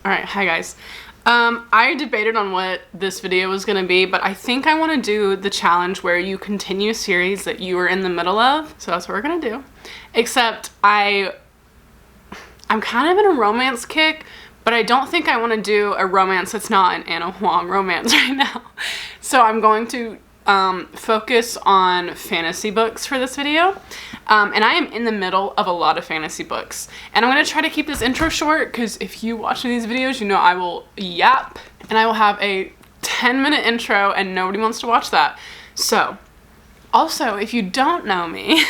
Alright, hi guys. I debated on what this video was going to be, but I think I want to do the challenge where you continue a series that you were in the middle of. So that's what we're going to do. Except I'm kind of in a romance kick, but I don't think I want to do a romance that's not an Anna Huang romance right now. So I'm going to focus on fantasy books for this video. And I am in the middle of a lot of fantasy books. And I'm going to try to keep this intro short because if you watch these videos, you know I will yap and I will have a 10-minute intro and nobody wants to watch that. So, also, if you don't know me,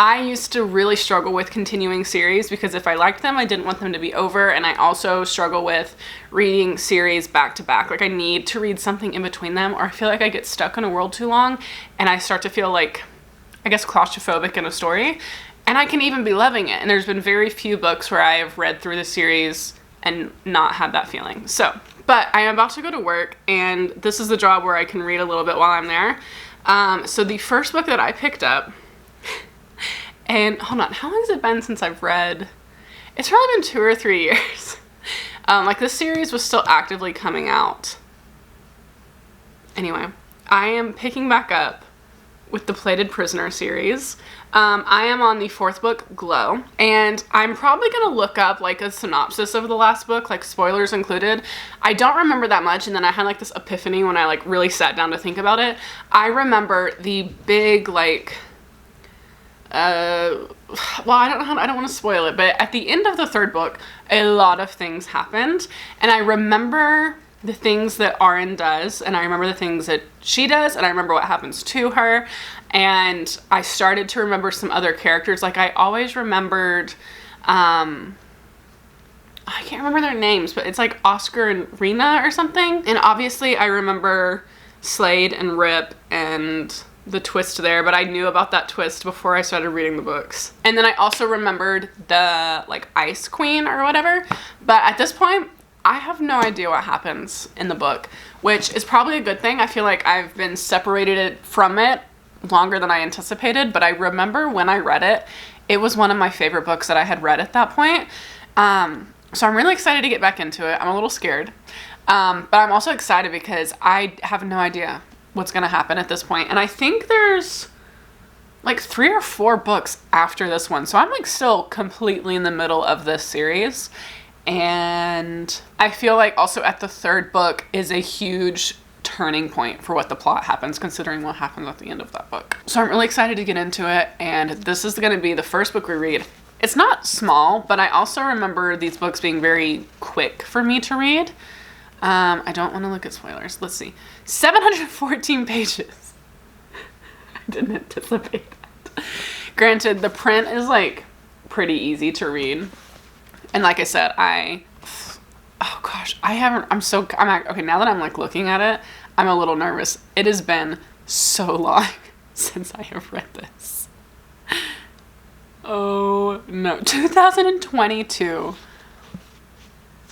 I used to really struggle with continuing series because if I liked them, I didn't want them to be over, and I also struggle with reading series back to back. Like, I need to read something in between them, or I feel like I get stuck in a world too long, and I start to feel like, I guess, claustrophobic in a story, and I can even be loving it, and there's been very few books where I have read through the series and not had that feeling. So, but I am about to go to work, and this is the job where I can read a little bit while I'm there. So the first book that I picked up, and hold on, how long has it been since I've read? It's probably been 2 or 3 years. Like, this series was still actively coming out. Anyway, I am picking back up with the PlatedPrisoner series. I am on the 4th book, Glow, and I'm probably gonna look up like a synopsis of the last book, like spoilers included. I don't remember that much, and then I had like this epiphany when I like really sat down to think about it. I remember the big like, well, I don't want to spoil it, but at the end of the 3rd book, a lot of things happened, and I remember the things that Arin does, and I remember the things that she does, and I remember what happens to her, and I started to remember some other characters. Like, I always remembered, I can't remember their names, but it's like Oscar and Rena or something, and obviously I remember Slade and Rip and the twist there, but I knew about that twist before I started reading the books. And then I also remembered the, like, Ice Queen or whatever, but at this point, I have no idea what happens in the book, which is probably a good thing. I feel like I've been separated from it longer than I anticipated, but I remember when I read it, it was one of my favorite books that I had read at that point. So I'm really excited to get back into it. I'm a little scared, but I'm also excited because I have no idea what's gonna happen at this point. And I think there's like 3 or 4 books after this one, so I'm like still completely in the middle of this series. And I feel like also at the 3rd book is a huge turning point for what the plot happens, considering what happens at the end of that book. So I'm really excited to get into it, and this is going to be the first book we read. It's not small, but I also remember these books being very quick for me to read. I don't want to look at spoilers. Let's see. 714 pages. I didn't anticipate that. Granted, the print is like pretty easy to read. And like I said, oh gosh, okay, now that I'm like looking at it, I'm a little nervous. It has been so long since I have read this. Oh no, 2022.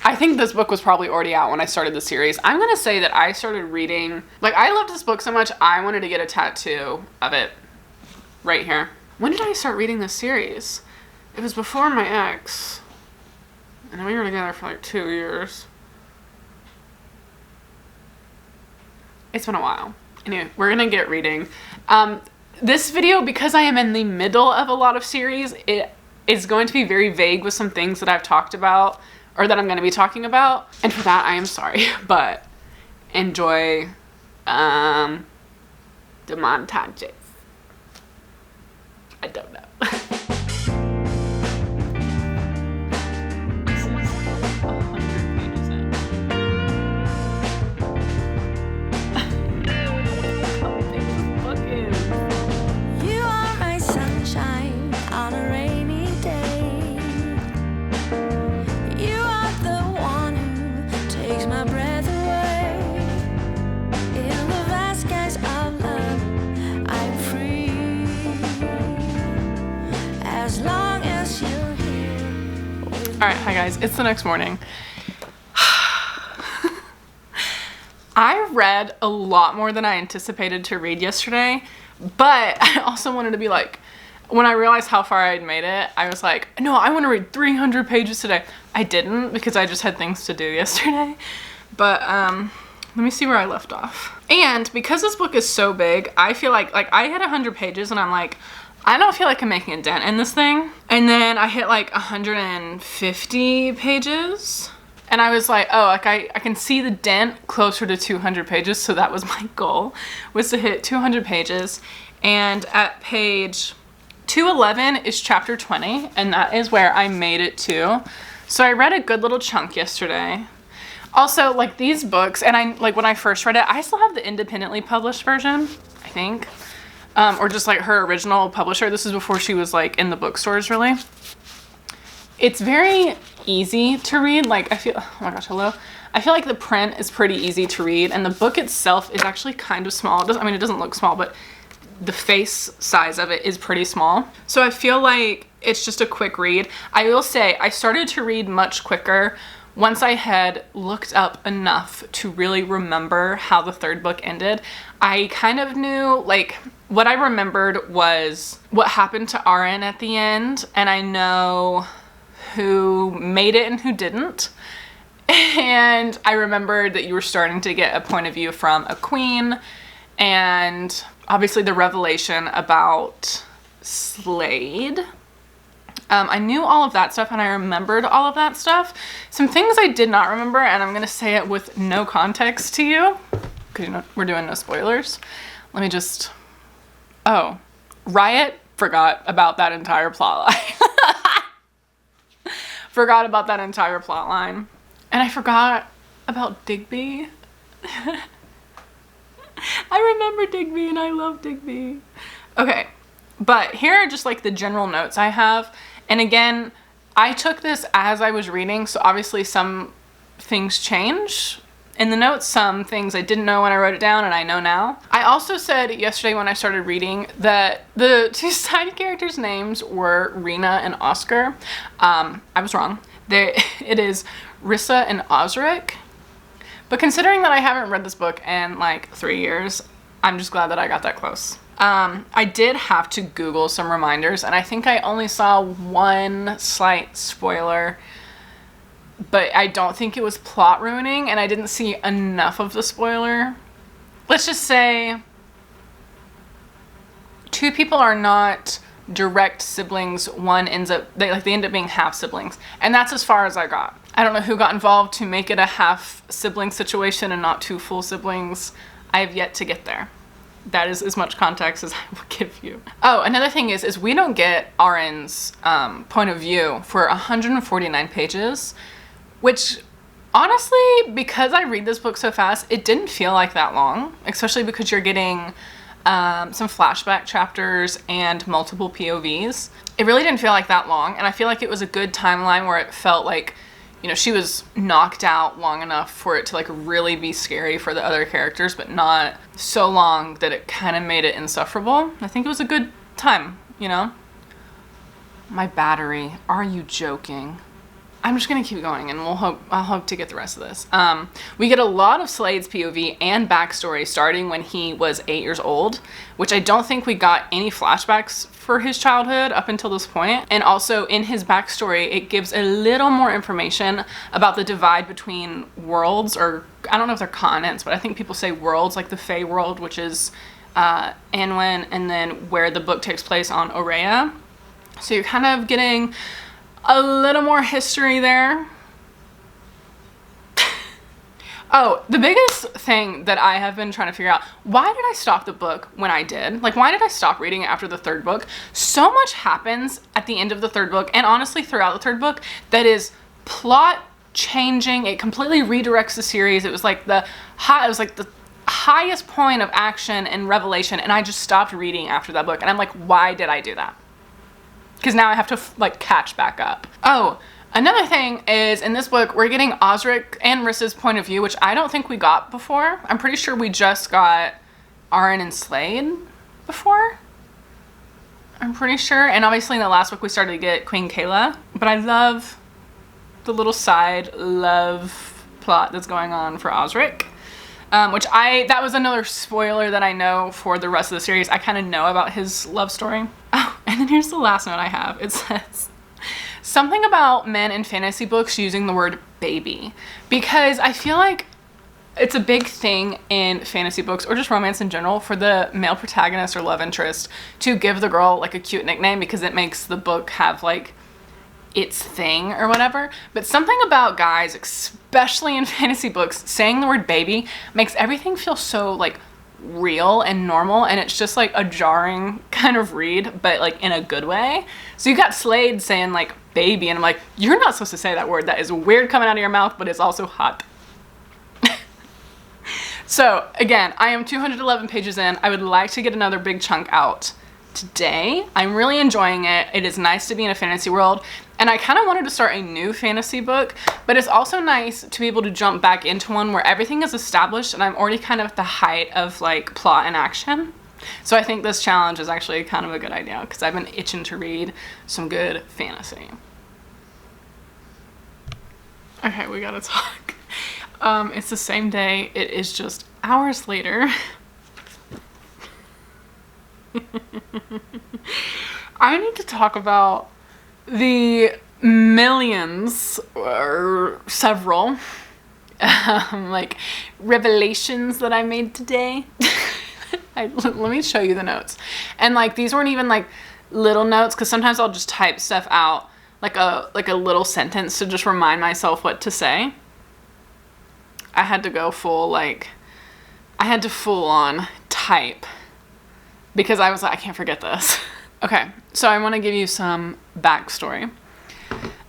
I think this book was probably already out when I started the series. I'm gonna say that I started reading, like, I loved this book so much, I wanted to get a tattoo of it right here. When did I start reading this series? It was before my ex. And we were together for like 2 years. It's been a while. Anyway, we're gonna get reading. This video, because I am in the middle of a lot of series, it is going to be very vague with some things that I've talked about, or that I'm going to be talking about. And for that, I am sorry, but enjoy the montages. I don't know. Alright, hi guys, it's the next morning. I read a lot more than I anticipated to read yesterday, but I also wanted to be like, when I realized how far I'd made it, I was like, no, I want to read 300 pages today. I didn't because I just had things to do yesterday. But let me see where I left off. And because this book is so big, I feel like I hit 100 pages and I'm like, I don't feel like I'm making a dent in this thing. And then I hit like 150 pages. And I was like, oh, like I can see the dent closer to 200 pages. So that was my goal, was to hit 200 pages. And at page 211 is chapter 20. And that is where I made it to. So I read a good little chunk yesterday. Also, like these books, and I like when I first read it, I still have the independently published version, I think. Or just like her original publisher. This is before she was like in the bookstores really. It's very easy to read. Like I feel, oh my gosh, hello. I feel like the print is pretty easy to read and the book itself is actually kind of small. It doesn't, I mean, it doesn't look small, but the face size of it is pretty small. So I feel like it's just a quick read. I will say I started to read much quicker once I had looked up enough to really remember how the third book ended. I kind of knew, like, what I remembered was what happened to Aaron at the end, and I know who made it and who didn't. And I remembered that you were starting to get a point of view from a queen, and obviously the revelation about Slade. I knew all of that stuff and I remembered all of that stuff. Some things I did not remember, and I'm gonna say it with no context to you, because you know we're doing no spoilers. Let me just, oh, Riot forgot about that entire plot line. Forgot about that entire plot line. And I forgot about Digby. I remember Digby and I love Digby. Okay, but here are just like the general notes I have. And again, I took this as I was reading, so obviously some things change in the notes, some things I didn't know when I wrote it down and I know now. I also said yesterday when I started reading that the two side characters' names were Rena and Oscar. I was wrong. It is Rissa and Osric. But considering that I haven't read this book in like 3 years, I'm just glad that I got that close. I did have to Google some reminders, and I think I only saw one slight spoiler, but I don't think it was plot ruining, and I didn't see enough of the spoiler. Let's just say two people are not direct siblings. One ends up, they end up being half siblings, and that's as far as I got. I don't know who got involved to make it a half sibling situation and not two full siblings. I have yet to get there. That is as much context as I will give you. Oh, another thing is we don't get Aaron's point of view for 149 pages, which honestly, because I read this book so fast, it didn't feel like that long, especially because you're getting some flashback chapters and multiple POVs. It really didn't feel like that long, and I feel like it was a good timeline where it felt like, you know, she was knocked out long enough for it to like really be scary for the other characters, but not so long that it kind of made it insufferable. I think it was a good time, you know? My battery, are you joking? I'm just gonna keep going and I'll hope to get the rest of this. We get a lot of Slade's POV and backstory starting when he was 8 years old, which I don't think we got any flashbacks for his childhood up until this point. And also in his backstory, it gives a little more information about the divide between worlds, or I don't know if they're continents, but I think people say worlds, like the Fae world, which is Anwen, and then where the book takes place on Aurea. So you're kind of getting a little more history there. Oh, the biggest thing that I have been trying to figure out, why did I stop the book when I did? Like, why did I stop reading it after the third book? So much happens at the end of the third book, and honestly throughout the third book, that is plot changing. It completely redirects the series. It was like the highest point of action and revelation, and I just stopped reading after that book. And I'm like, why did I do that? Because now I have to like catch back up. Oh, another thing is in this book, we're getting Osric and Rissa's point of view, which I don't think we got before. I'm pretty sure we just got Aaron and Slade before. I'm pretty sure. And obviously in the last book, we started to get Queen Kayla. But I love the little side love plot that's going on for Osric. That was another spoiler that I know for the rest of the series. I kind of know about his love story. Oh, and then here's the last note I have. It says something about men in fantasy books using the word baby, because I feel like it's a big thing in fantasy books or just romance in general for the male protagonist or love interest to give the girl like a cute nickname because it makes the book have like its thing or whatever. But something about guys, especially in fantasy books, saying the word baby makes everything feel so like real and normal, and it's just like a jarring kind of read, but like in a good way. So you got Slade saying like baby, and I'm like, you're not supposed to say that word. That is weird coming out of your mouth, but it's also hot. So again, I am 211 pages in. I would like to get another big chunk out today. I'm really enjoying it. It is nice to be in a fantasy world, and I kind of wanted to start a new fantasy book, but it's also nice to be able to jump back into one where everything is established and I'm already kind of at the height of like plot and action. So I think this challenge is actually kind of a good idea because I've been itching to read some good fantasy. Okay, we gotta talk. It's the same day. It is just hours later. I need to talk about the millions or several like revelations that I made today. Let me show you the notes. And like these weren't even like little notes, because sometimes I'll just type stuff out like a little sentence to just remind myself what to say. I had to go full on type because I was like, I can't forget this. Okay, so I want to give you some backstory.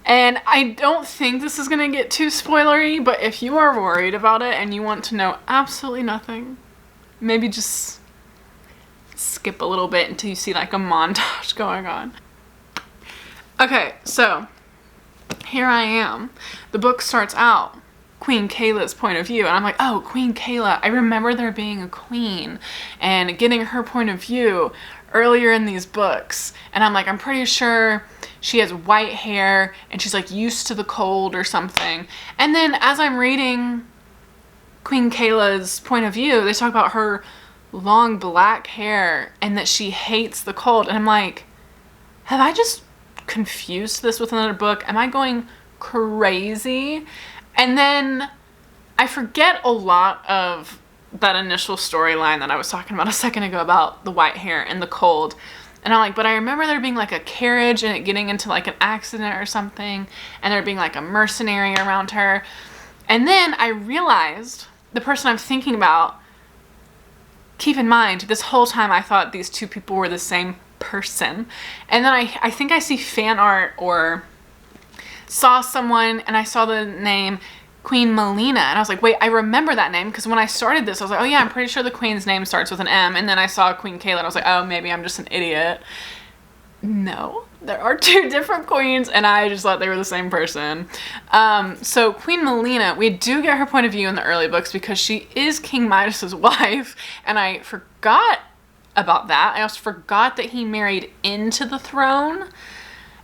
And I don't think this is going to get too spoilery, but if you are worried about it and you want to know absolutely nothing, maybe just skip a little bit until you see like a montage going on. Okay, so here I am. The book starts out Queen Kayla's point of view, and I'm like, oh, Queen Kayla, I remember there being a queen and getting her point of view earlier in these books, and I'm like, I'm pretty sure she has white hair and she's like used to the cold or something. And then as I'm reading Queen Kayla's point of view, they talk about her long black hair and that she hates the cold, and I'm like, have I just confused this with another book? Am I going crazy? And then I forget a lot of that initial storyline that I was talking about a second ago about the white hair and the cold. And I'm like, but I remember there being like a carriage and it getting into like an accident or something, and there being like a mercenary around her. And then I realized the person I'm thinking about, keep in mind, this whole time I thought these two people were the same person. And then I think I see fan art or saw someone and I saw the name Queen Melina, and I was like, wait, I remember that name, because when I started this I was like, oh yeah, I'm pretty sure the queen's name starts with an M, and then I saw Queen Kayla and I was like, oh, maybe I'm just an idiot. No, there are two different queens, and I just thought they were the same person. So Queen Melina, we do get her point of view in the early books because she is King Midas's wife, and I forgot about that. I also forgot that he married into the throne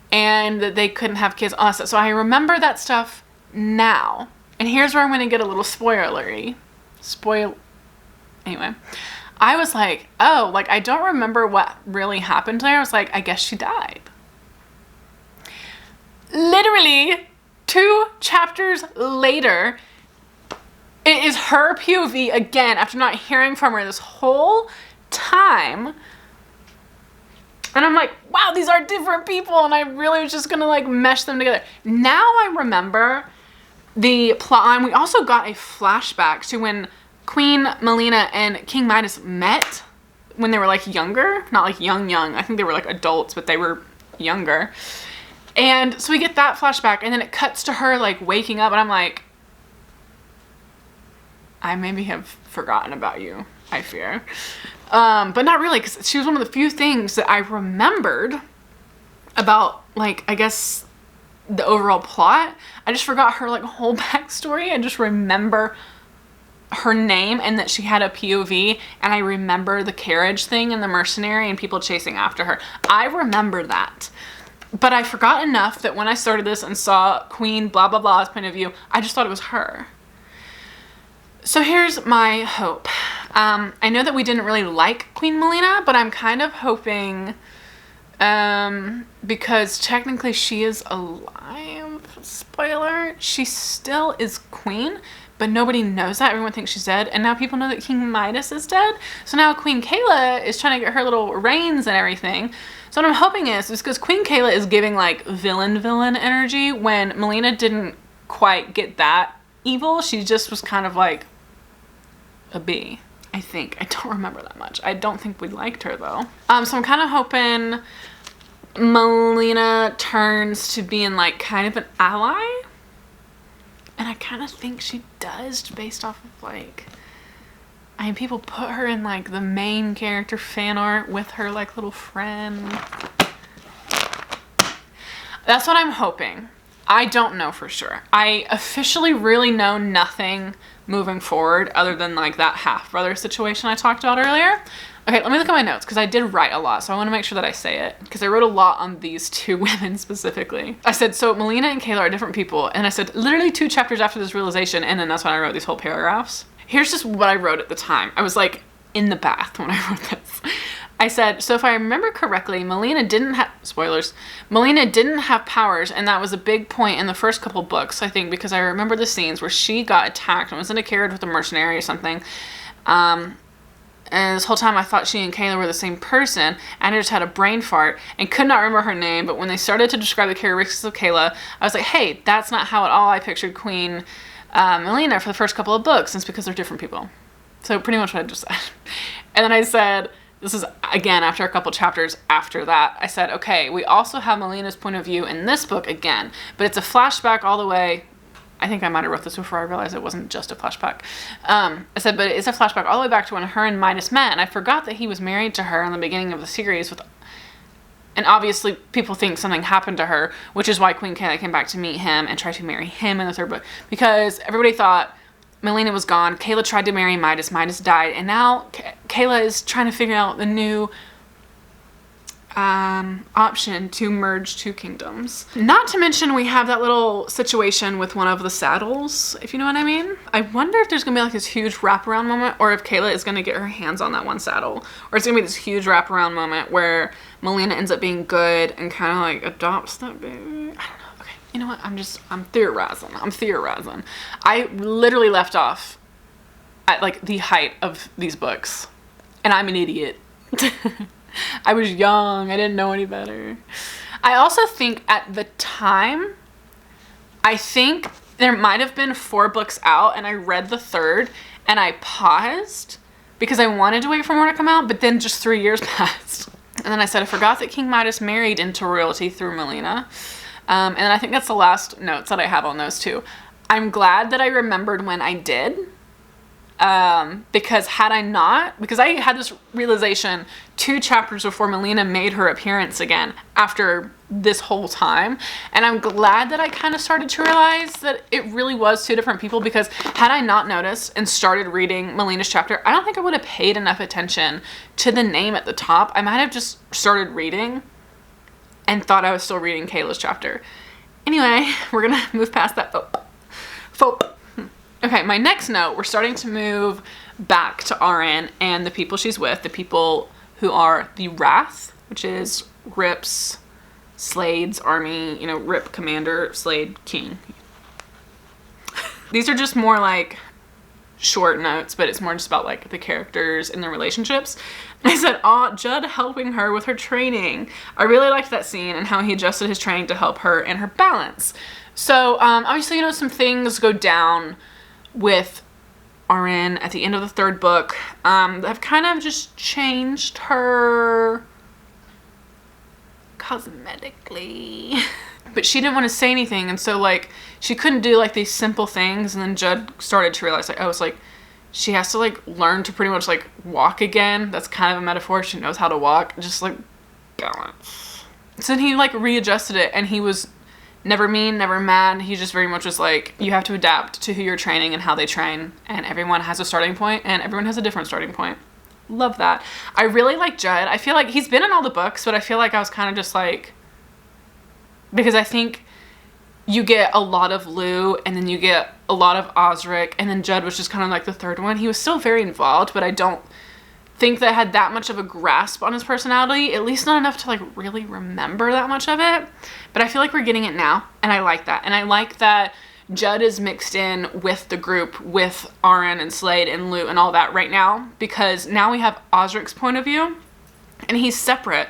and that they couldn't have kids on us. So I remember that stuff now. And here's where I'm going to get a little spoilery. Anyway, I was like, oh, like I don't remember what really happened to her. I was like, I guess she died. Literally 2 chapters later, it is her POV again after not hearing from her this whole time. And I'm like, wow, these are different people, and I really was just gonna like mesh them together. Now I remember the plot line. We also got a flashback to when Queen Melina and King Midas met when they were like younger, not like young. I think they were like adults, but they were younger. And so we get that flashback, and then it cuts to her like waking up, and I'm like, I maybe have forgotten about you, I fear. But not really, because she was one of the few things that I remembered about, like, I guess the overall plot. I just forgot her like whole backstory. I just remember her name and that she had a POV, and I remember the carriage thing and the mercenary and people chasing after her. I remember that. But I forgot enough that when I started this and saw Queen blah blah blah's point of view, I just thought it was her. So here's my hope. I know that we didn't really like Queen Melina, but I'm kind of hoping Because technically she is alive. Spoiler. She still is queen, but nobody knows that. Everyone thinks she's dead, and now people know that King Midas is dead. So now Queen Kayla is trying to get her little reins and everything. So what I'm hoping is because Queen Kayla is giving like villain energy when Melina didn't quite get that evil. She just was kind of like a bee, I think. I don't remember that much. I don't think we liked her though. So I'm kind of hoping Melina turns to being like kind of an ally. And I kind of think she does based off of like, I mean, people put her in like the main character fan art with her like little friend. That's what I'm hoping. I don't know for sure. I officially really know nothing moving forward other than like that half-brother situation I talked about earlier. Okay, let me look at my notes because I did write a lot, so I want to make sure that I say it because I wrote a lot on these two women specifically. I said, so Melina and Kayla are different people, and I said literally 2 chapters after this realization, and then that's when I wrote these whole paragraphs. Here's just what I wrote at the time. I was like in the bath when I wrote this. I said, so if I remember correctly, Melina didn't have, spoilers, Melina didn't have powers, and that was a big point in the first couple books, I think, because I remember the scenes where she got attacked and was in a carriage with a mercenary or something. And this whole time I thought she and Kayla were the same person, and I just had a brain fart and could not remember her name, but when they started to describe the characteristics of Kayla, I was like, hey, that's not how at all I pictured Queen Melina for the first couple of books, and it's because they're different people. So pretty much what I just said. And then I said, this is, again, after a couple chapters after that, I said, okay, we also have Melina's point of view in this book again, but it's a flashback all the way. I think I might have wrote this before I realized it wasn't just a flashback. I said, but it's a flashback all the way back to when her and Midas met, and I forgot that he was married to her in the beginning of the series with, and obviously people think something happened to her, which is why Queen Kayla came back to meet him and tried to marry him in the 3rd book, because everybody thought Melina was gone. Kayla tried to marry Midas. Midas died, and now Kayla is trying to figure out the new option to merge 2 kingdoms. Not to mention we have that little situation with one of the saddles, if you know what I mean. I wonder if there's gonna be like this huge wraparound moment, or if Kayla is gonna get her hands on that one saddle, or it's gonna be this huge wraparound moment where Melina ends up being good and kind of like adopts that baby. I don't know. Okay, you know what? I'm theorizing. I literally left off at like the height of these books, and I'm an idiot. I was young. I didn't know any better. I also think at the time, I think there might have been 4 books out, and I read the 3rd, and I paused because I wanted to wait for more to come out, but then just 3 years passed. And then I said, I forgot that King Midas married into royalty through Melina. And I think that's the last notes that I have on those 2. I'm glad that I remembered when I did. Because had I not, because I had this realization 2 chapters before Melina made her appearance again after this whole time, and I'm glad that I kind of started to realize that it really was 2 different people, because had I not noticed and started reading Melina's chapter, I don't think I would have paid enough attention to the name at the top. I might have just started reading and thought I was still reading Kayla's chapter. Anyway, we're gonna move past that. Okay, my next note, we're starting to move back to RN and the people she's with, the people who are the Wrath, which is Rip's, Slade's army, you know, Rip commander, Slade king. These are just more like short notes, but it's more just about like the characters and their relationships. I said, Judd helping her with her training. I really liked that scene and how he adjusted his training to help her and her balance. So obviously, you know, some things go down with RN at the end of the 3rd book that have kind of just changed her cosmetically. But she didn't want to say anything, and so like she couldn't do like these simple things, and then Judd started to realize like, oh, it's like she has to like learn to pretty much like walk again. That's kind of a metaphor. She knows how to walk, just like balance. So then he like readjusted it, and he was never mean, never mad. He just very much was like, you have to adapt to who you're training and how they train, and everyone has a starting point and everyone has a different starting point. Love that. I really like Judd. I feel like he's been in all the books, but I feel like I was kind of just like, because I think you get a lot of Lou and then you get a lot of Osric, and then Judd was just kind of like the 3rd one. He was still very involved, but I don't think that I had that much of a grasp on his personality, at least not enough to like really remember that much of it. But I feel like we're getting it now, and I like that. And I like that Judd is mixed in with the group with Aaron and Slade and Lute and all that right now, because now we have Osric's point of view and he's separate.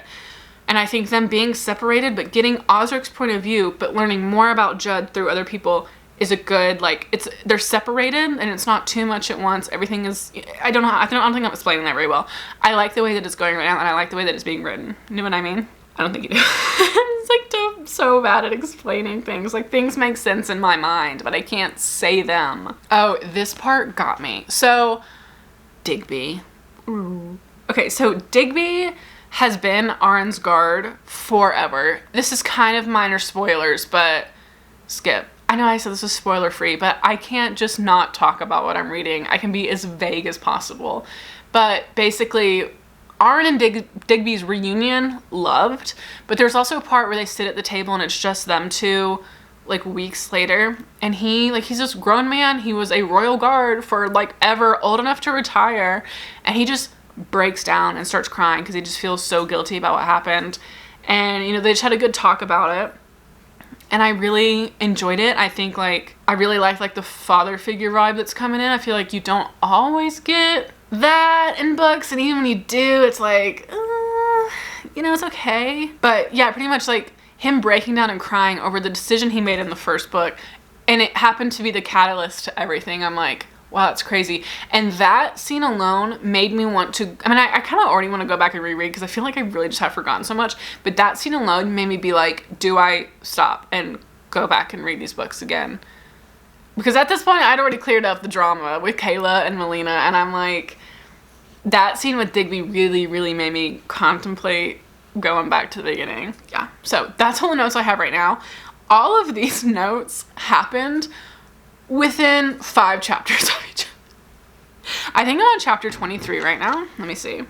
And I think them being separated but getting Osric's point of view but learning more about Judd through other people is a good, like, they're separated and it's not too much at once. Everything is, I don't think I'm explaining that very well. I like the way that it's going right now, and I like the way that it's being written. You know what I mean? I don't think you do. It's like so bad at explaining things. Like, things make sense in my mind, but I can't say them. Oh, this part got me. So, Digby. Ooh. Okay, so Digby has been Aaron's guard forever. This is kind of minor spoilers, but skip. I know I said this was spoiler free, but I can't just not talk about what I'm reading. I can be as vague as possible. But basically, Aaron and Digby's reunion, loved, but there's also a part where they sit at the table and it's just them two, like, weeks later, and he's this grown man. He was a royal guard for like ever, old enough to retire, and he just breaks down and starts crying because he just feels so guilty about what happened. And, you know, they just had a good talk about it. And I really enjoyed it. I think, like, I really like the father figure vibe that's coming in. I feel like you don't always get that in books. And even when you do, it's like, you know, it's okay. But yeah, pretty much like him breaking down and crying over the decision he made in the first book. And it happened to be the catalyst to everything. I'm like, wow, that's crazy. And that scene alone made me want to, I mean, I kind of already want to go back and reread because I feel like I really just have forgotten so much. But that scene alone made me be like, do I stop and go back and read these books again? Because at this point, I'd already cleared up the drama with Kayla and Melina. And I'm like, that scene with Digby really, really made me contemplate going back to the beginning. Yeah, so that's all the notes I have right now. All of these notes happened within 5 chapters of each other. I think I'm on chapter 23 right now. Let me see.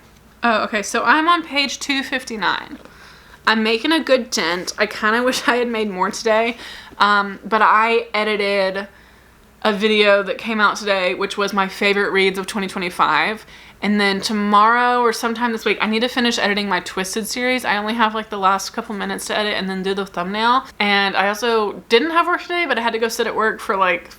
Oh, okay, so I'm on page 259. I'm making a good dent. I kind of wish I had made more today, but I edited a video that came out today, which was my favorite reads of 2025. And then tomorrow or sometime this week, I need to finish editing my Twisted series. I only have like the last couple minutes to edit and then do the thumbnail. And I also didn't have work today, but I had to go sit at work for like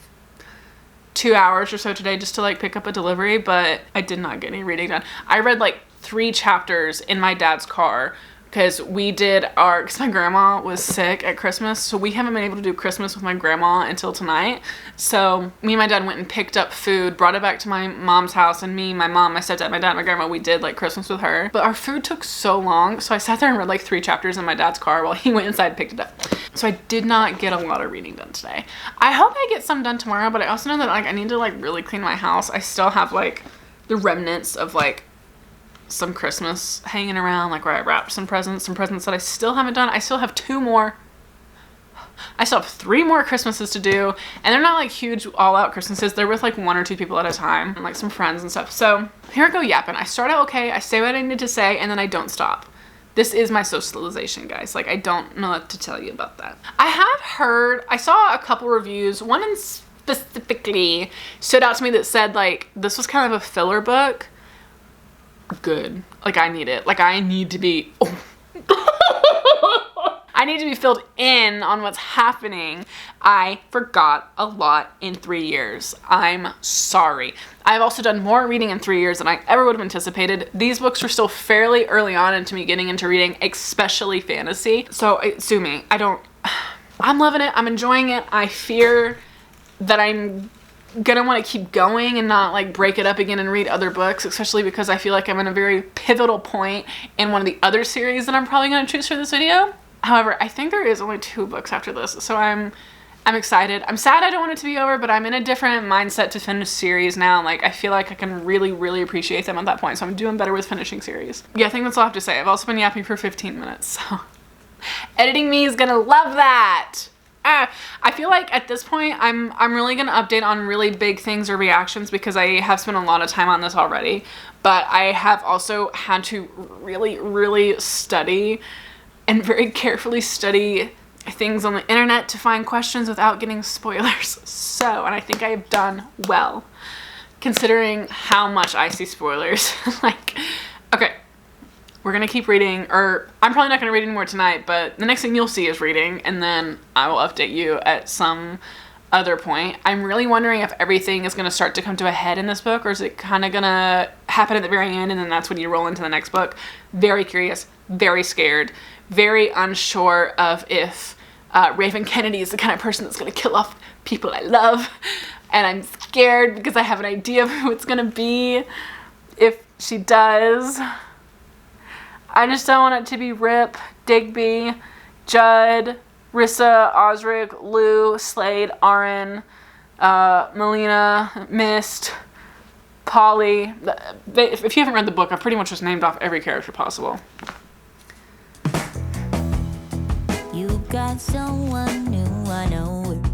2 hours or so today just to like pick up a delivery, but I did not get any reading done. I read like 3 chapters in my dad's car because because my grandma was sick at Christmas, so we haven't been able to do Christmas with my grandma until tonight. So me and my dad went and picked up food, brought it back to my mom's house, and me, my mom, my stepdad, my dad, my grandma, we did like Christmas with her. But our food took so long, so I sat there and read like 3 chapters in my dad's car while he went inside and picked it up. So I did not get a lot of reading done today. I hope I get some done tomorrow, but I also know that like I need to like really clean my house. I still have like the remnants of like some Christmas hanging around, like where I wrapped some presents that I still haven't done. I still have 3 more Christmases to do, and they're not like huge all-out Christmases. They're with like 1 or 2 people at a time, and like some friends and stuff. So here I go yapping. I start out okay, I say what I need to say, and then I don't stop. This is my socialization, guys. Like, I don't know what to tell you about that. I saw a couple reviews. One specifically stood out to me that said like this was kind of a filler book. Good. Like, I need it. Like, I need to be I need to be filled in on what's happening. I forgot a lot in 3 years. I'm sorry. I've also done more reading in 3 years than I ever would have anticipated. These books were still fairly early on into me getting into reading, especially fantasy. So sue me. I'm loving it. I'm enjoying it. I fear that I'm gonna want to keep going and not like break it up again and read other books, especially because I feel like I'm in a very pivotal point in one of the other series that I'm probably going to choose for this video. However, I think there is only 2 books after this, so I'm excited. I'm sad I don't want it to be over, but I'm in a different mindset to finish series now. Like, I feel like I can really, really appreciate them at that point, so I'm doing better with finishing series. Yeah, I think that's all I have to say. I've also been yapping for 15 minutes, so editing me is gonna love that. I feel like at this point, I'm really going to update on really big things or reactions because I have spent a lot of time on this already. But I have also had to really, really study and very carefully study things on the internet to find questions without getting spoilers. And I think I have done well. considering how much I see spoilers. Like, okay, we're gonna keep reading, or I'm probably not gonna read anymore tonight, but the next thing you'll see is reading, and then I will update you at some other point. I'm really wondering if everything is gonna start to come to a head in this book, or is it kind of gonna happen at the very end and then that's when you roll into the next book. Very curious, very scared, very unsure of if RavenKenedy is the kind of person that's gonna kill off people I love, and I'm scared because I have an idea of who it's gonna be if she does. I just don't want it to be Rip, Digby, Judd, Rissa, Osric, Lou, Slade, Aaron, Melina, Mist, Polly. If you haven't read the book, I've pretty much just named off every character possible. You got someone new, I know it.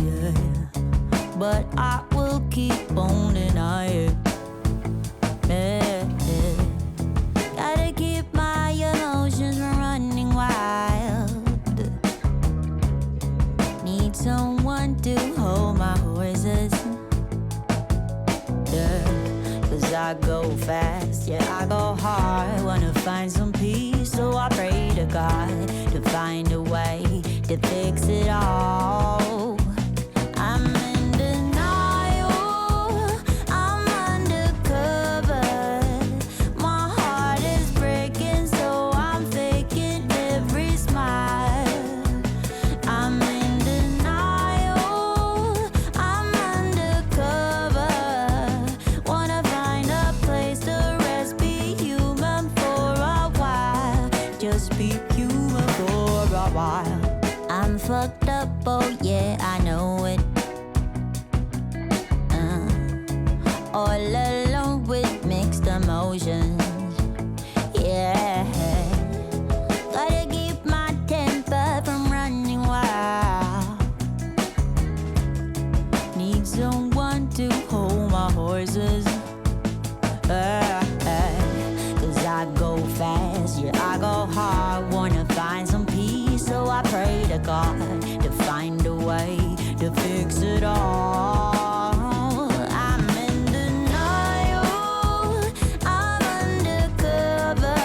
Yeah, but I will keep on denying it. Gotta keep my emotions from running wild. Need someone to hold my horses. Yeah, 'cause I go fast, yeah, I go hard. Wanna find some peace, so I pray to God to find a way to fix it all. I'm in denial, I'm undercover. My heart is breaking, so I'm faking every smile. I'm in denial, I'm undercover. Wanna find a place to rest, be human for a while. Just be human for a while. I'm fucked up, oh yeah, I know it. All alone with mixed emotions. Yeah, gotta keep my temper from running wild. Need someone to hold my horses. 'Cause I go fast, yeah, I go hard. Wanna find some peace, so I pray to God to find a way to fix it all. I'm in denial, I'm undercover.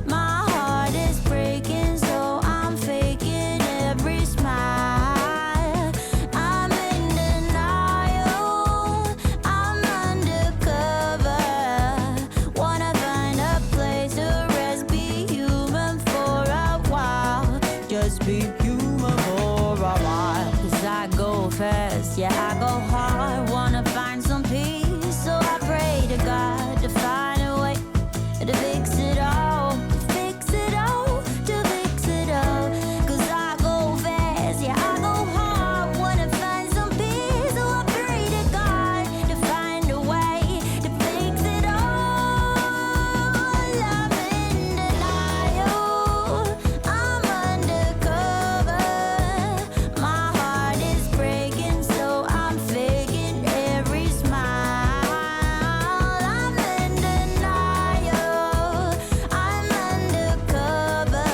My heart is breaking, so I'm faking every smile. I'm in denial, I'm undercover. Wanna find a place to rest, be human for a while. Just be human for a while. 'Cause I go fast, yeah, I go hard. Wanna find some peace, so I pray to God to find a way to fix it all. To fix it all, to fix it all. 'Cause I go fast, yeah, I go hard. Wanna find some peace, so I pray to God to find a way to fix it all. I'm in denial, I'm undercover. My heart is breaking, so I'm faking every smile. I'm in denial, I'm undercover.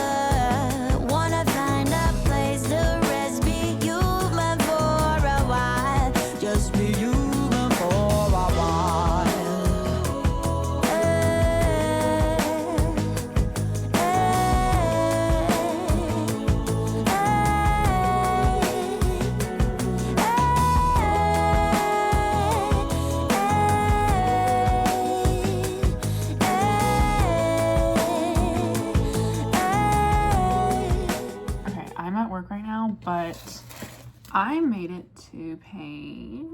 Wanna find a place to rest, be human for a while. Just be human for a while. Okay, I'm at work right now, but I made it to page...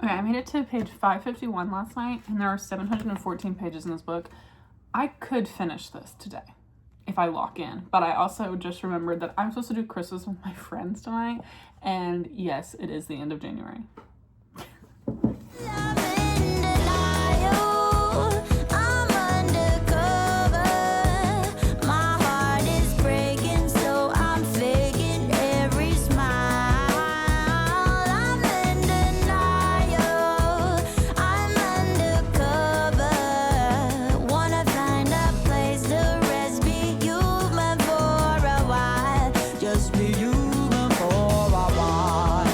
Okay, I made it to page 551 last night, and there are 714 pages in this book. I could finish this today if I lock in, but I also just remembered that I'm supposed to do Christmas with my friends tonight, and yes, it is the end of January. I'm in denial, I'm undercover. My heart is breaking, so I'm faking every smile. I'm in denial, I'm undercover. Wanna find a place to rest, be human for a while. Just be human for a while.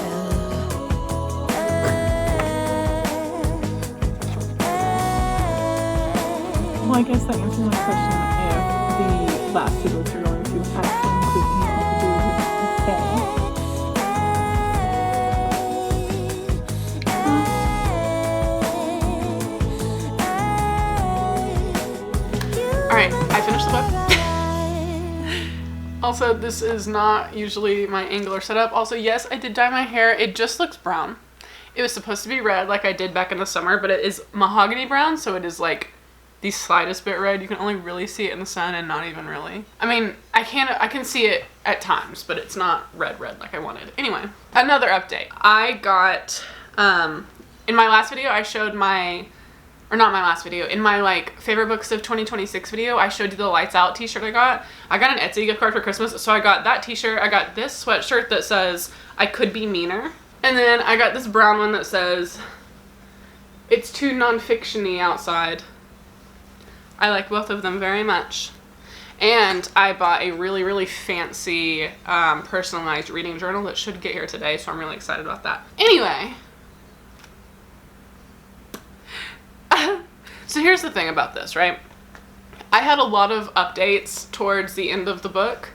I guess that answers my question if the last two books are going to actually include anything to do with Faye. Alright, I finished the book. Also, this is not usually my angular setup. Also, yes, I did dye my hair. It just looks brown. It was supposed to be red like I did back in the summer, but it is mahogany brown, so it is like the slightest bit red. You can only really see it in the sun and not even really. I mean, I can see it at times, but it's not red like I wanted. Anyway, another update. I got, in my last video, I showed my, or not my last video, in my like favorite books of 2026 video, I showed you the Lights Out t-shirt I got. I got an Etsy gift card for Christmas, so I got that t-shirt. I got this sweatshirt that says, I could be meaner. And then I got this brown one that says, it's too non-fiction-y outside. I like both of them very much. And I bought a really, really fancy personalized reading journal that should get here today, so I'm really excited about that. Anyway. So here's the thing about this, right? I had a lot of updates towards the end of the book,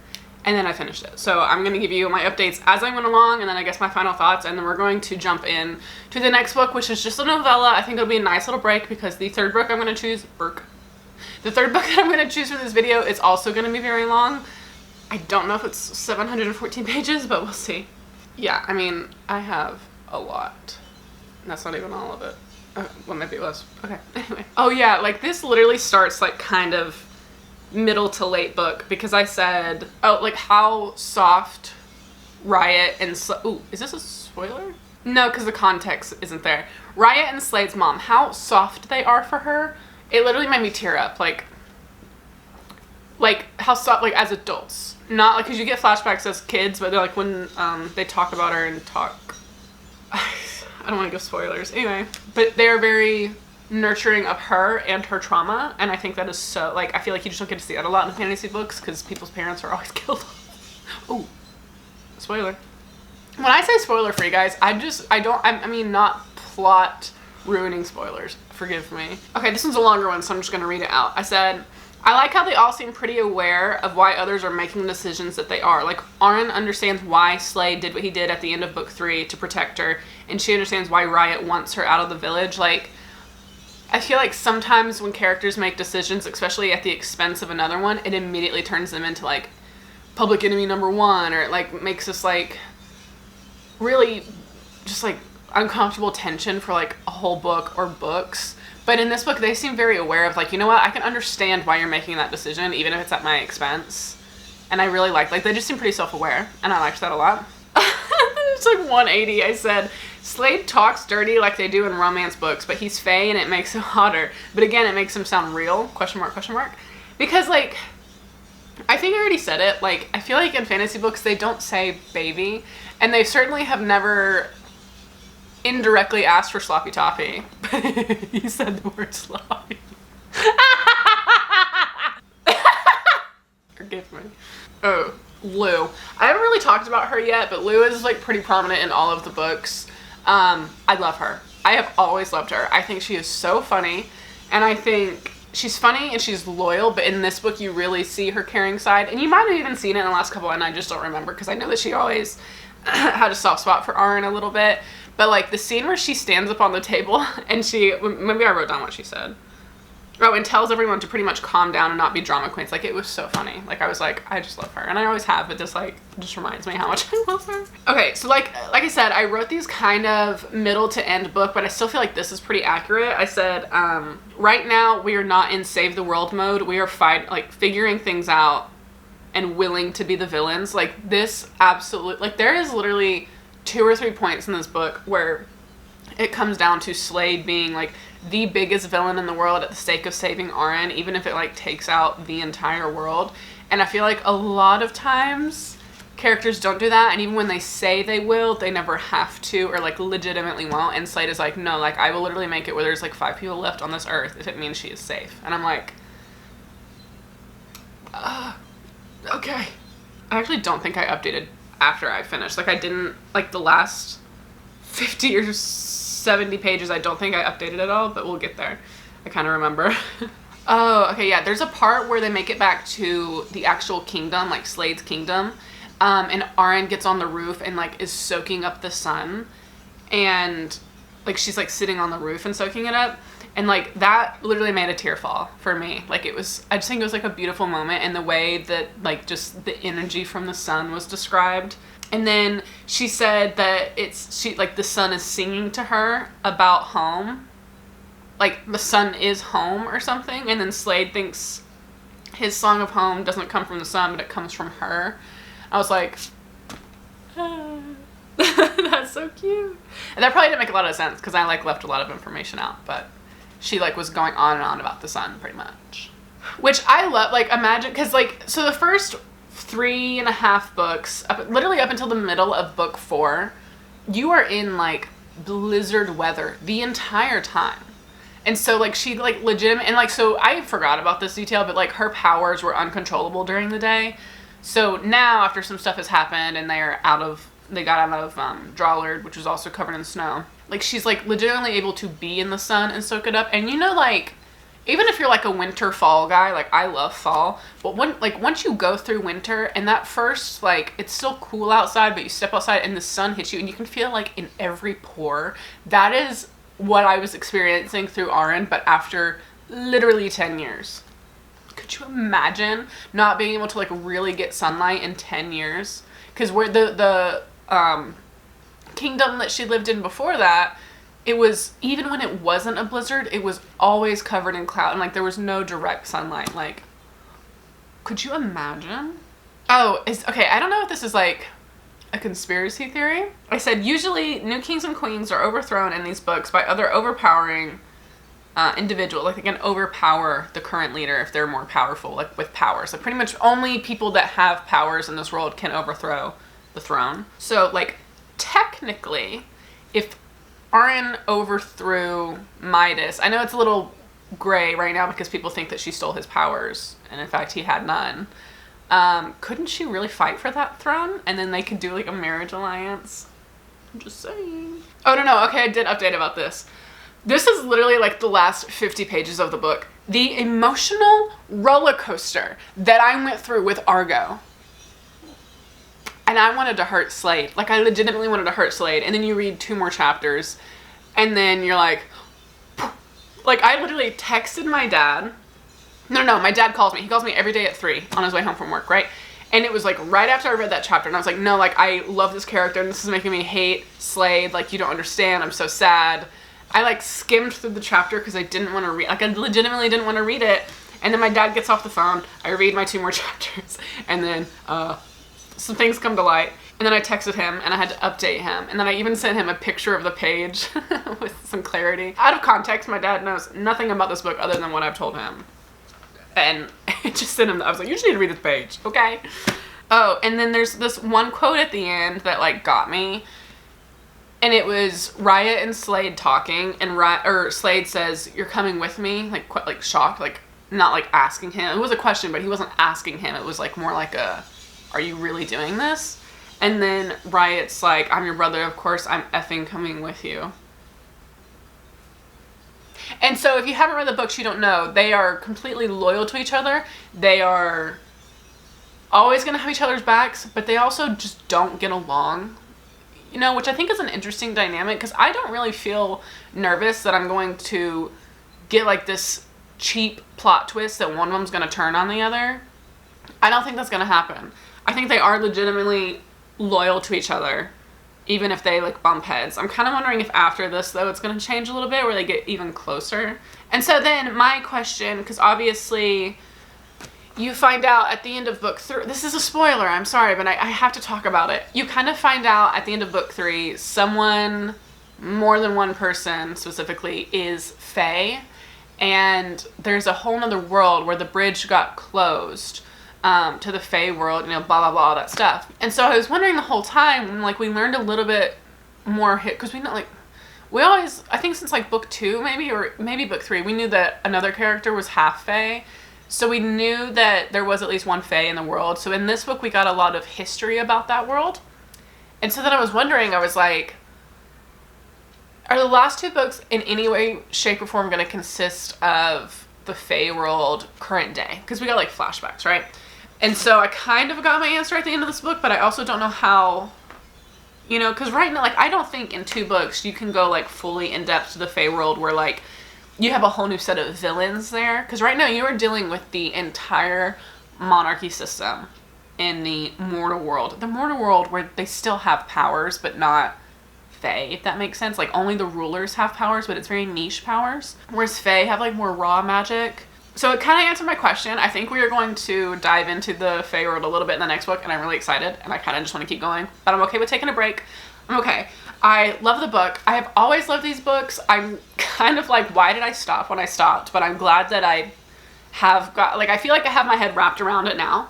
and then I finished it. So I'm going to give you my updates as I went along, and then I guess my final thoughts, and then we're going to jump in to the next book, which is just a novella. I think it'll be a nice little break because the third book I'm going to choose, the third book that I'm going to choose for this video is also going to be very long. I don't know if it's 714 pages, but we'll see. Yeah, I mean, I have a lot. That's not even all of it. Well, maybe it was. Okay, anyway. Oh yeah, like this literally starts like kind of middle to late book because I said, oh, like how soft Riot and ooh, is this a spoiler? No, because the context isn't there. Riot and Slade's mom, how soft they are for her. It literally made me tear up. Like how soft, like as adults, not like because you get flashbacks as kids, but they're like when they talk about her and talk. I don't want to give spoilers. Anyway, but they're very nurturing of her and her trauma, and I think that is so, like, I feel like you just don't get to see that a lot in fantasy books because people's parents are always killed off. Ooh, spoiler. When I say spoiler free, guys, I mean not plot ruining spoilers. Forgive me. Okay, this one's a longer one, so I'm just going to read it out. I said, I like how they all seem pretty aware of why others are making the decisions that they are. Like, Arryn understands why Slade did what he did at the end of book 3 to protect her, and she understands why Riot wants her out of the village. Like, I feel like sometimes when characters make decisions, especially at the expense of another one, it immediately turns them into, like, public enemy number 1, or it, like, makes us, like, really just, like, uncomfortable tension for, like, a whole book or books. But in this book, they seem very aware of, like, you know what, I can understand why you're making that decision, even if it's at my expense. And I really like they just seem pretty self-aware, and I liked that a lot. It's like 180, I said, Slade talks dirty like they do in romance books, but he's Fae and it makes him hotter. But again, it makes him sound real, question mark, question mark. Because, like, I think I already said it, like, I feel like in fantasy books, they don't say baby, and they certainly have never indirectly asked for sloppy toffee. He said the word sloppy. Forgive me. Oh, Lou. I haven't really talked about her yet, but Lou is, like, pretty prominent in all of the books. I love her. I have always loved her. I think she is so funny, and I think she's funny and she's loyal, but in this book you really see her caring side, and you might have even seen it in the last couple, and I just don't remember because I know that she always had a soft spot for Arryn a little bit. But, like, the scene where she stands up on the table and maybe I wrote down what she said. Oh, and tells everyone to pretty much calm down and not be drama queens. Like, it was so funny. Like, I was like, I just love her. And I always have, but this, like, just reminds me how much I love her. Okay, so, like I said, I wrote these kind of middle to end book, but I still feel like this is pretty accurate. I said, right now, we are not in save the world mode. We are figuring things out and willing to be the villains. Like, this absolutely, like, there is literally 2 or 3 points in this book where it comes down to Slade being, like, the biggest villain in the world at the sake of saving Arryn, even if it, like, takes out the entire world. And I feel like a lot of times characters don't do that, and even when they say they will, they never have to, or, like, legitimately won't. And Slade is like, no, like, I will literally make it where there's, like, 5 people left on this earth if it means she is safe. And I'm like, okay. I actually don't think I updated after I finished. Like, I didn't, like, the last 50 or 70 pages, I don't think I updated at all, but we'll get there. I kind of remember. Oh, okay, yeah. There's a part where they make it back to the actual kingdom, like Slade's kingdom, and Arin gets on the roof and like is soaking up the sun, and like she's like sitting on the roof and soaking it up, and like that literally made a tear fall for me. Like it was, I just think it was like a beautiful moment, and the way that like just the energy from the sun was described. And then she said that like the sun is singing to her about home. Like the sun is home or something, and then Slade thinks his song of home doesn't come from the sun, but it comes from her. I was like, that's so cute. And that probably didn't make a lot of sense because I like left a lot of information out, but she like was going on and on about the sun pretty much, which I love. Like imagine, because like, so the first 3.5 books, literally up until the middle of book 4, you are in like blizzard weather the entire time. And so, like, she, like, legitimate, and, like, so I forgot about this detail, but, like, her powers were uncontrollable during the day. So now, after some stuff has happened, and they got out of, Drawlard, which was also covered in snow, like, she's, like, legitimately able to be in the sun and soak it up. And, you know, like, even if you're, like, a winter-fall guy, like, I love fall, but once you go through winter, and that first, like, it's still cool outside, but you step outside, and the sun hits you, and you can feel, like, in every pore, that is what I was experiencing through Arin, but after literally 10 years. Could you imagine not being able to like really get sunlight in 10 years? Because where the kingdom that she lived in before that, it was, even when it wasn't a blizzard, it was always covered in cloud, and like there was no direct sunlight. Like, could you imagine? Oh, okay, I don't know if this is like a conspiracy theory. I said usually new kings and queens are overthrown in these books by other overpowering individuals. Like they can overpower the current leader if they're more powerful, like with powers. Like pretty much only people that have powers in this world can overthrow the throne. So like technically, if Arin overthrew Midas, I know it's a little gray right now because people think that she stole his powers, and in fact he had none. Couldn't she really fight for that throne? And then they could do like a marriage alliance. I'm just saying. Oh, no. Okay, I did update about this. This is literally like the last 50 pages of the book. The emotional roller coaster that I went through with Argo. And I wanted to hurt Slade. Like I legitimately wanted to hurt Slade. And then you read 2 more chapters. And then you're like I literally texted my dad. No, my dad calls me. He calls me every day at 3 on his way home from work, right? And it was like right after I read that chapter, and I was like, no, like I love this character, and this is making me hate Slade. Like you don't understand. I'm so sad. I like skimmed through the chapter because I didn't want to read. Like I legitimately didn't want to read it. And then my dad gets off the phone. I read my 2 more chapters, and then some things come to light. And then I texted him, and I had to update him. And then I even sent him a picture of the page with some clarity. Out of context, my dad knows nothing about this book other than what I've told him. And I just sent him, I was like, you just need to read this page, okay? Oh, and then there's this one quote at the end that like got me. And it was Riot and Slade talking, and Slade says, "You're coming with me?" Like shocked, like not like asking him. It was a question, but he wasn't asking him. It was like more like a, "Are you really doing this?" And then Riot's like, "I'm your brother, of course I'm effing coming with you." And so if you haven't read the books, you don't know. They are completely loyal to each other. They are always going to have each other's backs, but they also just don't get along. You know, which I think is an interesting dynamic, because I don't really feel nervous that I'm going to get like this cheap plot twist that one of them's going to turn on the other. I don't think that's going to happen. I think they are legitimately loyal to each other, even if they like bump heads. I'm kind of wondering if after this though it's going to change a little bit where they get even closer. And so then my question, because obviously you find out at the end of book 3, this is a spoiler, I'm sorry, but I have to talk about it. You kind of find out at the end of book 3, someone, more than one person specifically, is Fae. And there's a whole nother world where the bridge got closed to the Fae world, you know, blah, blah, blah, all that stuff. And so I was wondering the whole time, like, we learned a little bit more, because we know, like, we always, I think since, like, book 2, maybe, or maybe book 3, we knew that another character was half Fae. So we knew that there was at least one Fae in the world. So in this book, we got a lot of history about that world. And so then I was wondering, I was like, are the last 2 books in any way, shape, or form going to consist of the Fae world current day, because we got like flashbacks, right? And so I kind of got my answer at the end of this book, but I also don't know how, you know, because right now, like, I don't think in 2 books you can go like fully in depth to the Fae world where like you have a whole new set of villains there, because right now you are dealing with the entire monarchy system in the mortal world. The mortal world where they still have powers, but not Fae, if that makes sense. Like, only the rulers have powers, but it's very niche powers. Whereas Fae have like more raw magic. So it kind of answered my question. I think we are going to dive into the Fae world a little bit in the next book, and I'm really excited, and I kind of just want to keep going. But I'm okay with taking a break. I'm okay. I love the book. I have always loved these books. I'm kind of like, why did I stop when I stopped? But I'm glad that I have got, like, I feel like I have my head wrapped around it now.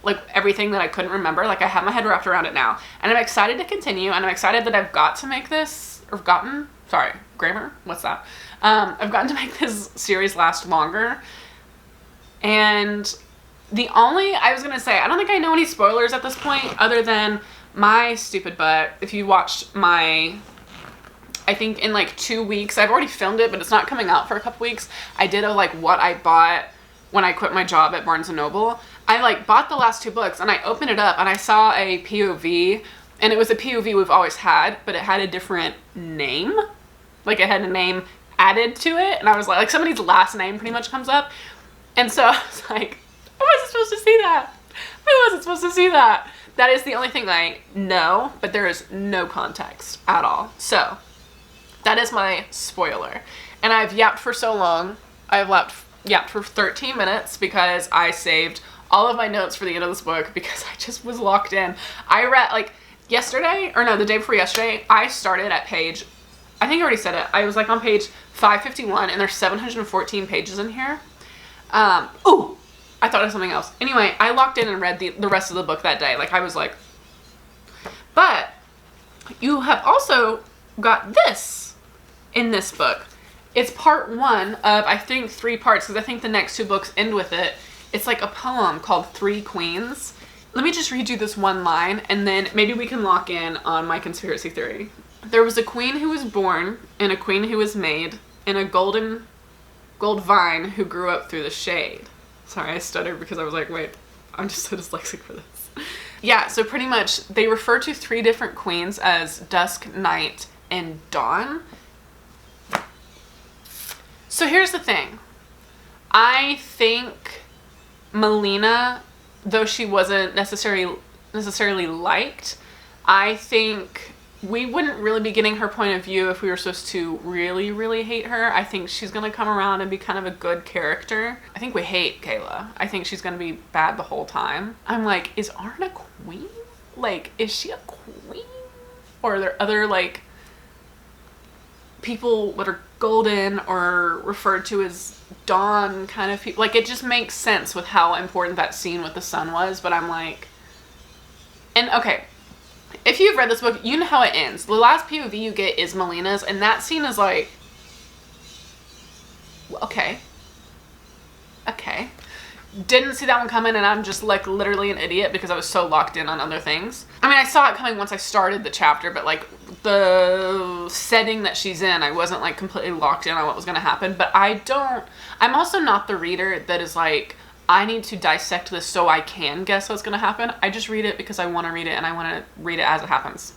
Like, everything that I couldn't remember, like, I have my head wrapped around it now. And I'm excited to continue, and I'm excited that I've got to make this, or gotten, sorry, grammar, what's that? I've gotten to make this series last longer. And the only, I was gonna say, I don't think I know any spoilers at this point, other than my stupid butt. If you watched my, I think in like 2 weeks, I've already filmed it, but it's not coming out for a couple weeks. I did a like what I bought when I quit my job at Barnes & Noble. I like bought the last 2 books, and I opened it up and I saw a POV, and it was a POV we've always had, but it had a different name. Like, it had a name added to it, and I was like somebody's last name pretty much comes up. And so I was like, I wasn't supposed to see that. I wasn't supposed to see that. That is the only thing I know, but there is no context at all. So that is my spoiler. And I've yapped for so long. I've yapped for 13 minutes because I saved all of my notes for the end of this book because I just was locked in. I read, like, yesterday, or no, the day before yesterday, I started at page, I think I already said it. I was like on page 551, and there's 714 pages in here. Oh, I thought of something else. Anyway, I locked in and read the rest of the book that day. Like, I was like, but you have also got this in this book. It's part 1 of, I think, 3 parts, because I think the next 2 books end with it. It's like a poem called 3 Queens. Let me just read you this one line, and then maybe we can lock in on my conspiracy theory. There was a queen who was born, and a queen who was made, and a gold vine who grew up through the shade. Sorry, I stuttered because I was like, wait, I'm just so dyslexic for this. Yeah, so pretty much they refer to 3 different queens as Dusk, Night, and Dawn. So here's the thing. I think Melina, though she wasn't necessarily liked, I think we wouldn't really be getting her point of view if we were supposed to really, really hate her. I think she's going to come around and be kind of a good character. I think we hate Kayla. I think she's going to be bad the whole time. I'm like, is Arn a queen? Like, is she a queen? Or are there other, like, people that are golden or referred to as Dawn kind of people? Like, it just makes sense with how important that scene with the sun was, but I'm like... And, okay, if you've read this book, you know how it ends. The last POV you get is Melina's, and that scene is like... Okay. Okay. Didn't see that one coming, and I'm just, like, literally an idiot because I was so locked in on other things. I mean, I saw it coming once I started the chapter, but, like, the setting that she's in, I wasn't, like, completely locked in on what was going to happen. But I'm also not the reader that is, like, I need to dissect this so I can guess what's going to happen. I just read it because I want to read it, and I want to read it as it happens.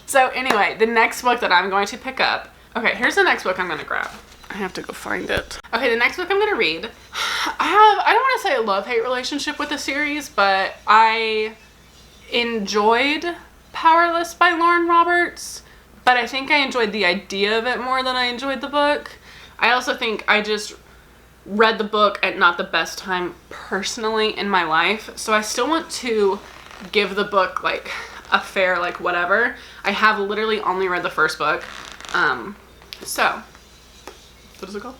So, anyway, the next book that I'm going to pick up... Okay, here's the next book I'm going to grab. I have to go find it. Okay, the next book I'm going to read, I don't want to say a love-hate relationship with the series, but I enjoyed Powerless by Lauren Roberts, but I think I enjoyed the idea of it more than I enjoyed the book. I also think I just read the book at not the best time personally in my life, so I still want to give the book, like, a fair, like, whatever. I have literally only read the first book, so... What is it called?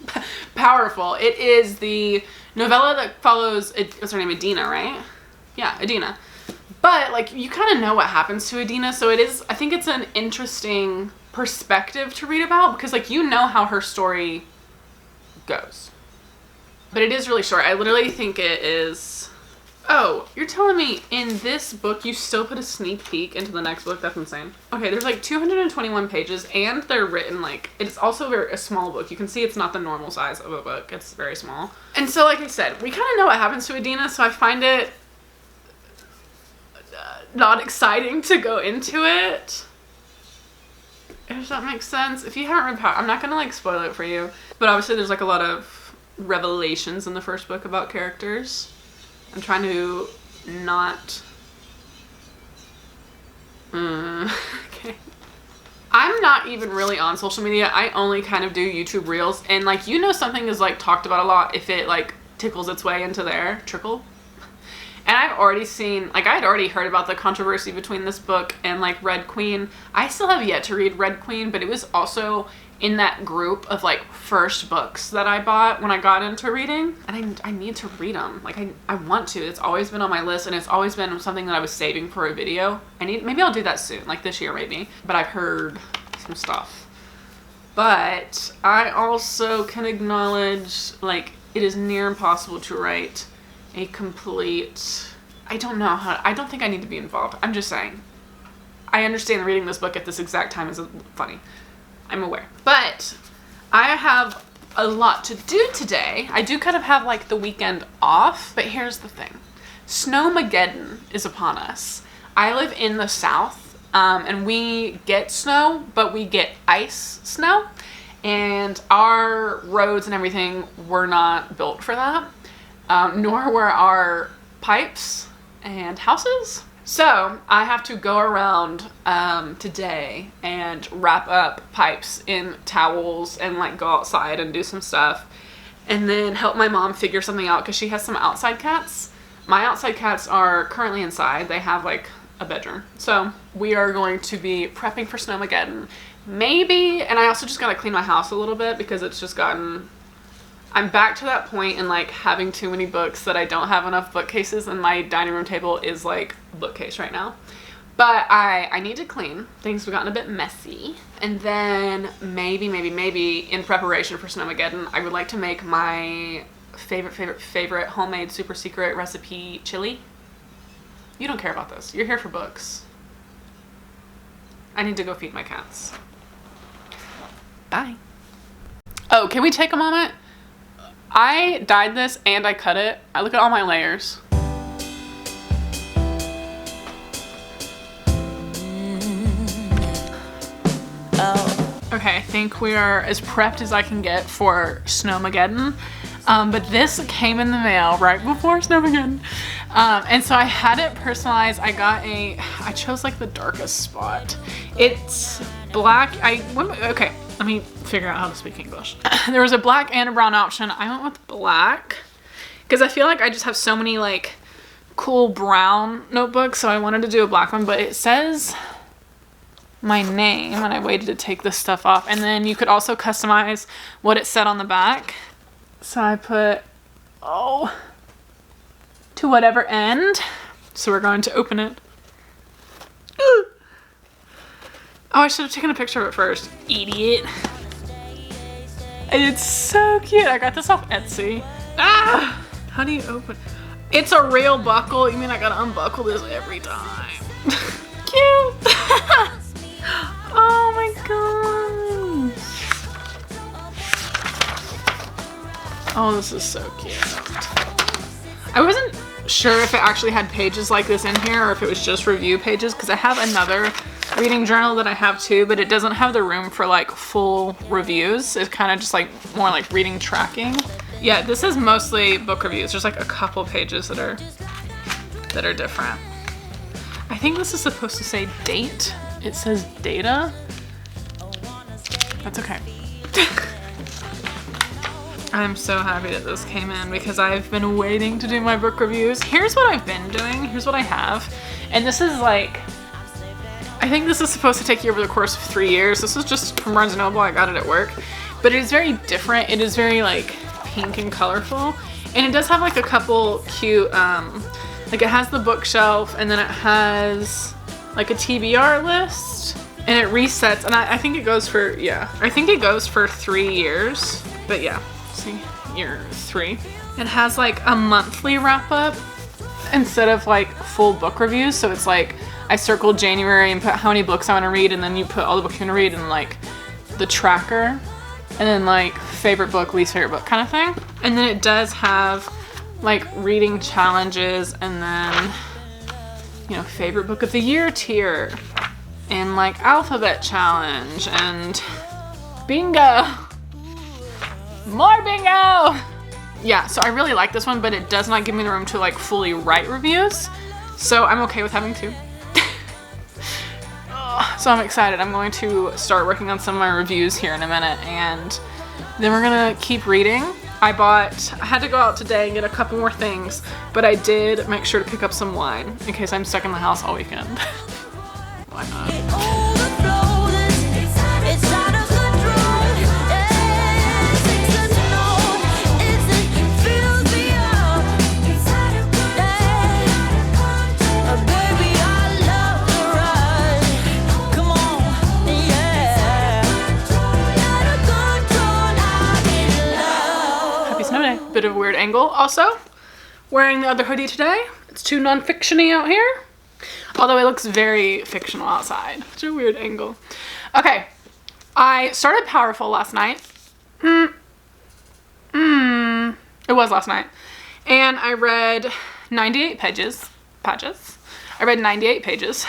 Powerful. It is the novella that follows, what's her name, Adina, right? Yeah, Adina. But, like, you kind of know what happens to Adina, so it is, I think it's an interesting perspective to read about, because, like, you know how her story goes. But it is really short. I literally think it is Oh, you're telling me in this book you still put a sneak peek into the next book? That's insane. Okay, there's like 221 pages and they're written like, it's also a small book. You can see it's not the normal size of a book. It's very small. And so like I said, we kind of know what happens to Adina, so I find it not exciting to go into it. If that makes sense. If you haven't read Power, I'm not gonna like spoil it for you, but obviously there's like a lot of revelations in the first book about characters. I'm trying to not... okay. I'm not even really on social media. I only kind of do YouTube Reels. And like, you know, something is like talked about a lot if it like tickles its way into there. Trickle. And I've already seen, like I had already heard about the controversy between this book and like Red Queen. I still have yet to read Red Queen, but it was also in that group of like first books that I bought when I got into reading, and I need to read them. Like I want to. It's always been on my list, and it's always been something that I was saving for a video. Maybe I'll do that soon, like this year maybe. But I've heard some stuff. But I also can acknowledge like it is near impossible to write a complete, I don't think I need to be involved. I'm just saying. I understand reading this book at this exact time is funny. I'm aware. But I have a lot to do today. I do kind of have like the weekend off, but here's the thing. Snowmageddon is upon us. I live in the South, and we get snow, but we get ice snow, and our roads and everything were not built for that, nor were our pipes and houses. So I have to go around today and wrap up pipes in towels and like go outside and do some stuff, and then help my mom figure something out because she has some outside cats. My outside cats are currently inside. They have like a bedroom. So we are going to be prepping for Snowmageddon. Maybe, and I also just gotta clean my house a little bit because it's just gotten, I'm back to that point in like having too many books that I don't have enough bookcases, and my dining room table is like a bookcase right now. But I need to clean. Things have gotten a bit messy. And then maybe in preparation for Snowmageddon, I would like to make my favorite homemade super secret recipe chili. You don't care about this. You're here for books. I need to go feed my cats. Bye. Oh, can we take a moment? I dyed this and I cut it. I look at all my layers. Okay, I think we are as prepped as I can get for Snowmageddon. But this came in the mail right before Snowmageddon. And so I had it personalized. I chose like the darkest spot. It's black. Okay, let me figure out how to speak English. There was a black and a brown option. I went with black because I feel like I just have so many like cool brown notebooks. So I wanted to do a black one, but it says my name and I waited to take this stuff off. And then you could also customize what it said on the back. So I put, to whatever end. So we're going to open it. Ooh. Oh, I should have taken a picture of it first. Idiot. It's so cute. I got this off Etsy. Ah! How do you open? It's a real buckle. You mean I gotta unbuckle this every time? Cute. Oh my gosh. Oh, this is so cute. I wasn't sure if it actually had pages like this in here or if it was just review pages, because I have another reading journal that I have too, but it doesn't have the room for like full reviews. It's kind of just like more like reading tracking. Yeah, this is mostly book reviews. There's like a couple pages that are different. I think this is supposed to say date. It says data. That's okay. I'm so happy that this came in because I've been waiting to do my book reviews. Here's what I've been doing. Here's what I have. And this is like, I think this is supposed to take you over the course of 3 years. This is just from Barnes & Noble. I got it at work. But it is very different. It is very like pink and colorful. And it does have like a couple cute, like it has the bookshelf and then it has like a TBR list. And it resets. And I think it goes for, I think it goes for 3 years. But yeah. See, year 3. It has like a monthly wrap up, instead of like full book reviews. So it's like I circled January and put how many books I want to read, and then you put all the books you're gonna read in like the tracker, and then like favorite book, least favorite book kind of thing. And then it does have like reading challenges, and then, you know, favorite book of the year tier, and like alphabet challenge, and bingo, more bingo. Yeah, so I really like this one, but it does not give me the room to like fully write reviews, so I'm okay with having 2. So I'm excited. I'm going to start working on some of my reviews here in a minute, and then we're gonna keep reading. I had to go out today and get a couple more things, but I did make sure to pick up some wine in case I'm stuck in the house all weekend. Why not? Bit of a weird angle also. Wearing the other hoodie today. It's too non-fiction-y out here. Although it looks very fictional outside. Such a weird angle. Okay. I started Powerful last night. It was last night. And I read 98 pages. I read 98 pages.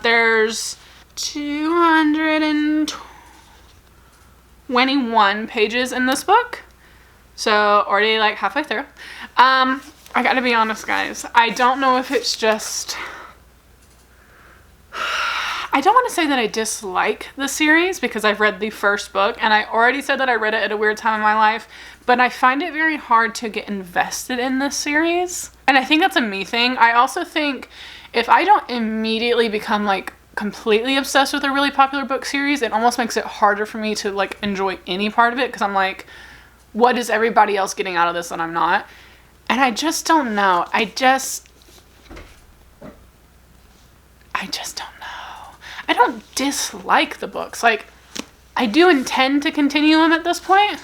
There's 221 pages in this book. So already like halfway through. I gotta be honest, guys. I don't know if it's just... I don't want to say that I dislike the series because I've read the first book, and I already said that I read it at a weird time in my life, but I find it very hard to get invested in this series. And I think that's a me thing. I also think if I don't immediately become like completely obsessed with a really popular book series, it almost makes it harder for me to like enjoy any part of it, because I'm like, what is everybody else getting out of this that I'm not? And I just don't know. I just don't know. I don't dislike the books. Like, I do intend to continue them at this point,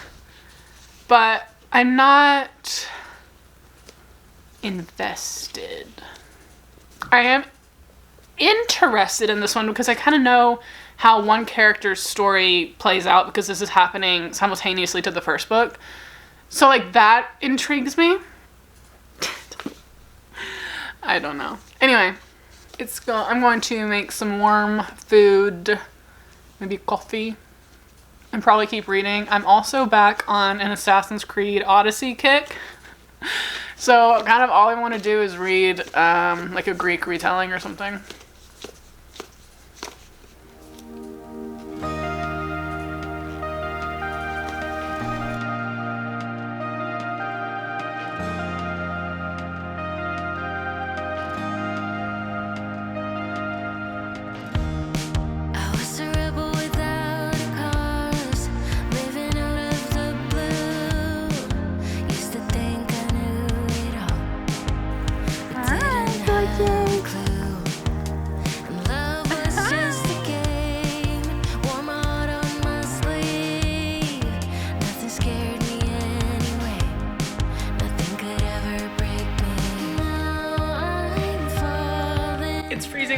but I'm not invested. I am interested in this one because I kind of know how one character's story plays out, because this is happening simultaneously to the first book. So like that intrigues me. I don't know. Anyway, I'm going to make some warm food, maybe coffee, and probably keep reading. I'm also back on an Assassin's Creed Odyssey kick. So kind of all I want to do is read like a Greek retelling or something.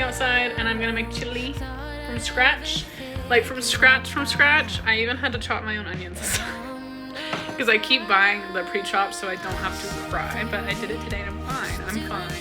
Outside, and I'm gonna make chili from scratch. Like from scratch. I even had to chop my own onions because I keep buying the pre-chopped so I don't have to fry, but I did it today and I'm fine.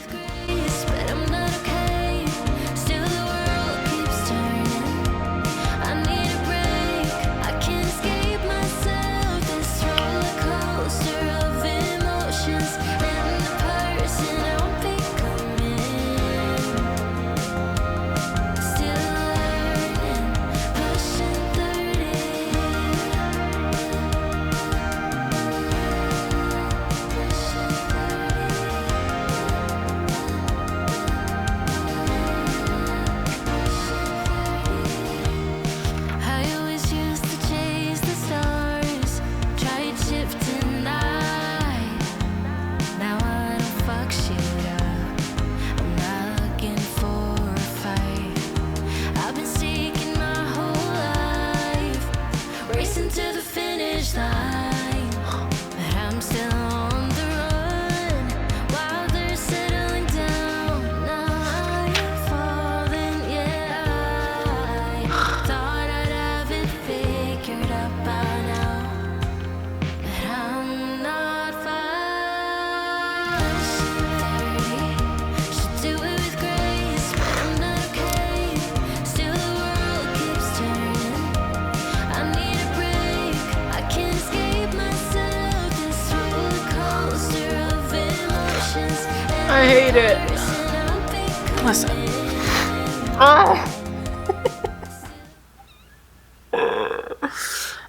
hate it. Listen. Oh.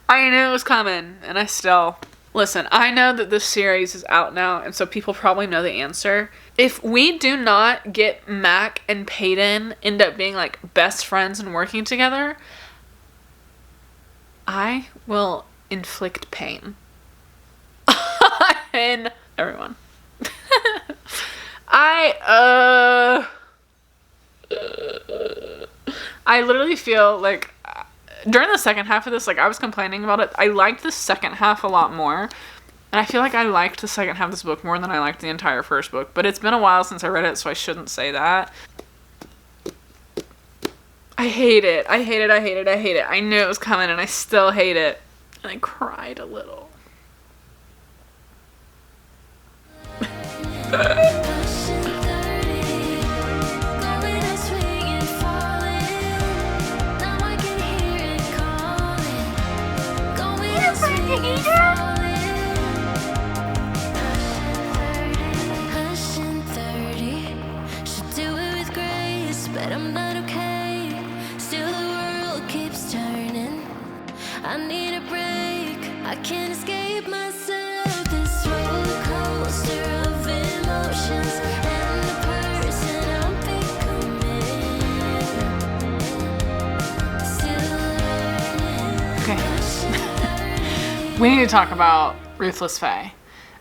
I knew it was coming, and I still... Listen, I know that this series is out now, and so people probably know the answer. If we do not get Mac and Peyton end up being, like, best friends and working together, I will inflict pain in everyone. I literally feel like during the second half of this, like, I was complaining about it. I liked the second half a lot more. And I feel like I liked the second half of this book more than I liked the entire first book. But it's been a while since I read it, so I shouldn't say that. I hate it. I hate it. I hate it. I hate it. I knew it was coming, and I still hate it. And I cried a little. But I'm not okay. Still the world keeps turning. I need a break. I can't escape myself. This roller coaster of emotions and the person I'm becoming. Still learning. Okay. We need to talk about Ruthless Fae.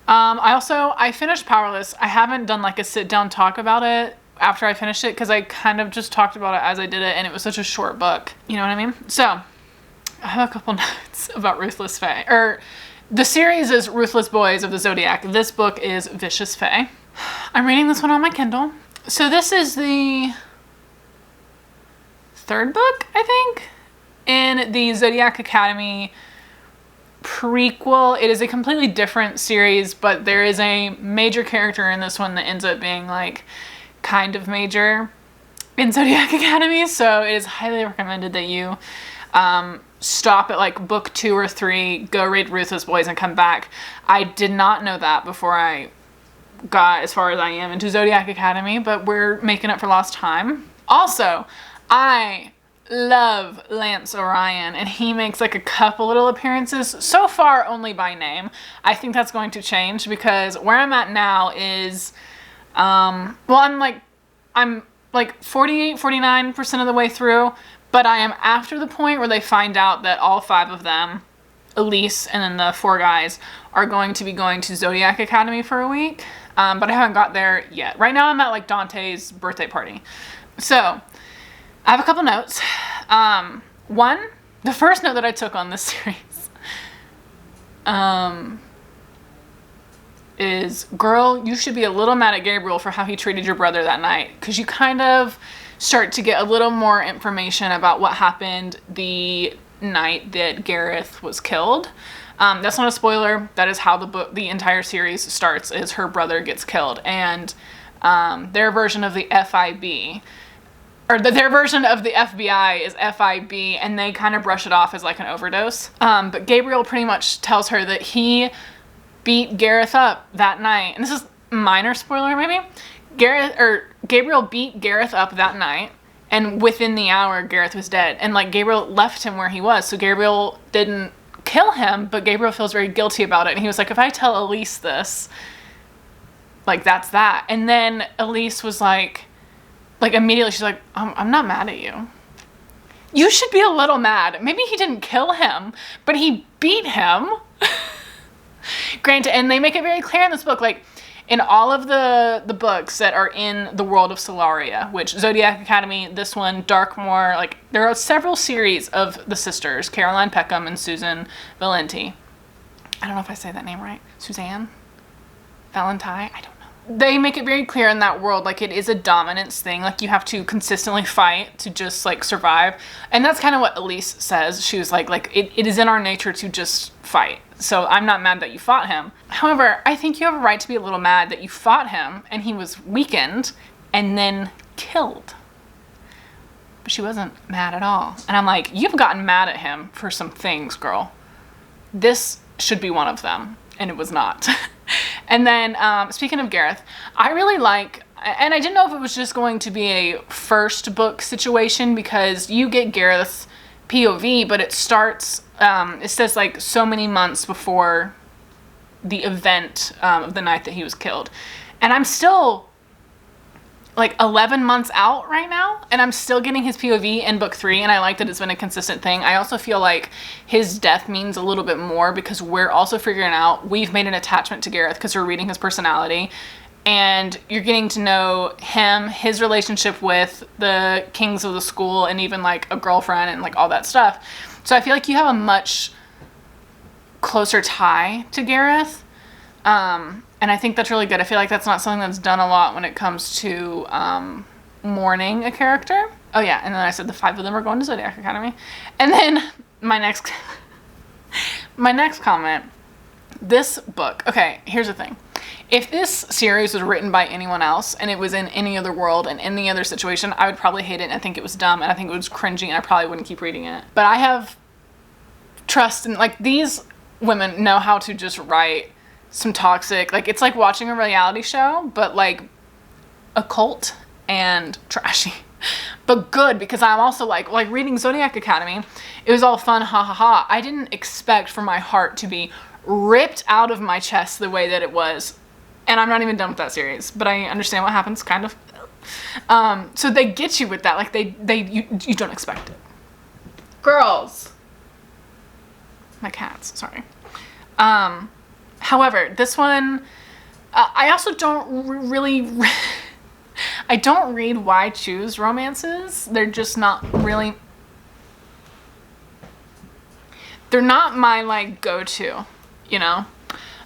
I finished Powerless. I haven't done like a sit down talk about it after I finished it, because I kind of just talked about it as I did it, and it was such a short book. You know what I mean? So, I have a couple notes about Ruthless Fae. The series is RuthlessBoys of the Zodiac. This book is Vicious Fae. I'm reading this one on my Kindle. So this is the third book, I think, in the ZodiacAcademy prequel. It is a completely different series, but there is a major character in this one that ends up being like kind of major in ZodiacAcademy, so it is highly recommended that you stop at like book 2 or 3, go read RuthlessBoys, and come back. I did not know that before I got as far as I am into ZodiacAcademy, but we're making up for lost time. Also, I love Lance Orion, and he makes like a couple little appearances, so far only by name. I think that's going to change, because where I'm at now is I'm like 48, 49% of the way through, but I am after the point where they find out that all 5 of them, Elise and then the 4 guys, are going to be going to ZodiacAcademy for a week, but I haven't got there yet. Right now I'm at like Dante's birthday party. So, I have a couple notes. One, the first note that I took on this series, is, girl, you should be a little mad at Gabriel for how he treated your brother that night, because you kind of start to get a little more information about what happened the night that Gareth was killed. That's not a spoiler. That is how the entire series starts, is her brother gets killed, and their version of the FIB, or their version of the FBI is FIB, and they kind of brush it off as like an overdose. But Gabriel pretty much tells her that he beat Gareth up that night, and this is minor spoiler maybe. Gabriel beat Gareth up that night, and within the hour Gareth was dead, and like Gabriel left him where he was, so Gabriel didn't kill him, but Gabriel feels very guilty about it, and he was like, if I tell Elise this, like, that's that. And then Elise was like immediately she's like, I'm not mad at you. You should be a little mad. Maybe he didn't kill him, but he beat him. Granted, and they make it very clear in this book, like, in all of the books that are in the world of Solaria, which ZodiacAcademy, this one, Darkmoor, like, there are several series of the sisters, CarolinePeckham and SusanneValenti. I don't know if I say that name right. Suzanne? Valenti? I don't know. They make it very clear in that world, like, it is a dominance thing. Like, you have to consistently fight to just, like, survive. And that's kind of what Elise says. She was like, it is in our nature to just fight. So I'm not mad that you fought him. However, I think you have a right to be a little mad that you fought him and he was weakened and then killed. But she wasn't mad at all. And I'm like, you've gotten mad at him for some things, girl. This should be one of them. And it was not. And then, speaking of Gareth, I really like And I didn't know if it was just going to be a first book situation, because you get Gareth's POV, but it starts, it says like so many months before the event of the night that he was killed. And I'm still like 11 months out right now, and I'm still getting his POV in book 3, and I like that it's been a consistent thing. I also feel like his death means a little bit more because we're also figuring out, we've made an attachment to Gareth because we're reading his personality, and you're getting to know him, his relationship with the kings of the school, and even like a girlfriend and like all that stuff. So I feel like you have a much closer tie to Gareth. And I think that's really good. I feel like that's not something that's done a lot when it comes to mourning a character. Oh yeah, and then I said the 5 of them are going to Zodiac Academy. And then my next comment, this book, okay, here's the thing. If this series was written by anyone else and it was in any other world and any other situation, I would probably hate it and I think it was dumb and I think it was cringy and I probably wouldn't keep reading it. But I have trust in, like, these women know how to just write some toxic, like, it's like watching a reality show, but like occult and trashy, but good, because I'm also like reading Zodiac Academy, it was all fun, ha ha ha. I didn't expect for my heart to be ripped out of my chest the way that it was, and I'm not even done with that series, but I understand what happens, kind of. So they get you with that, like you don't expect it. Girls, my cats, sorry. However, this one, I also don't really, I don't read why choose romances. They're just not really, they're not my, like, go-to, you know?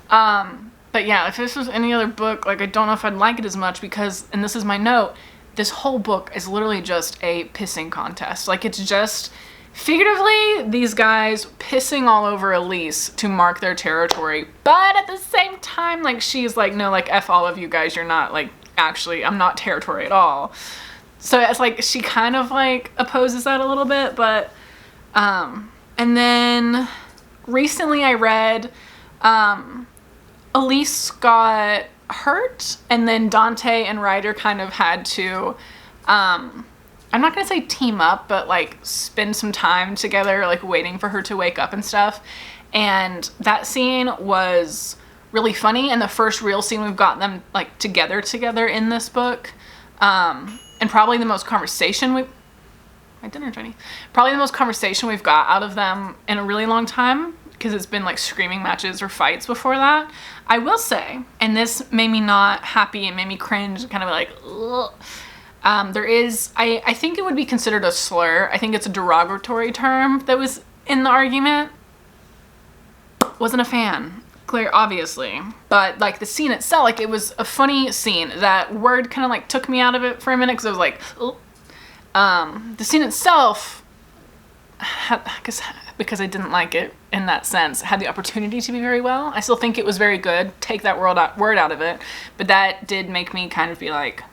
But yeah, if this was any other book, like, I don't know if I'd like it as much because, and this is my note, this whole book is literally just a pissing contest. Like, it's just figuratively these guys pissing all over Elise to mark their territory, but at the same time, like, she's like, no, like, F all of you guys, you're not, like, actually, I'm not territory at all. So it's like she kind of like opposes that a little bit, but and then recently I read Elise got hurt, and then Dante and Ryder kind of had to I'm not gonna say team up, but like spend some time together, like waiting for her to wake up and stuff. And that scene was really funny, and the first real scene we've got them like together in this book. And probably the most conversation probably the most conversation we've got out of them in a really long time, because it's been like screaming matches or fights before that. I will say, and this made me not happy and made me cringe, kind of like, ugh. There is, I think it would be considered a slur. I think it's a derogatory term that was in the argument. Wasn't a fan, clear, obviously. But like the scene itself, like it was a funny scene. That word kind of like took me out of it for a minute because I was like, ugh. The scene itself, because I didn't like it in that sense, had the opportunity to be very well. I still think it was very good. Take that word out of it. But that did make me kind of be like,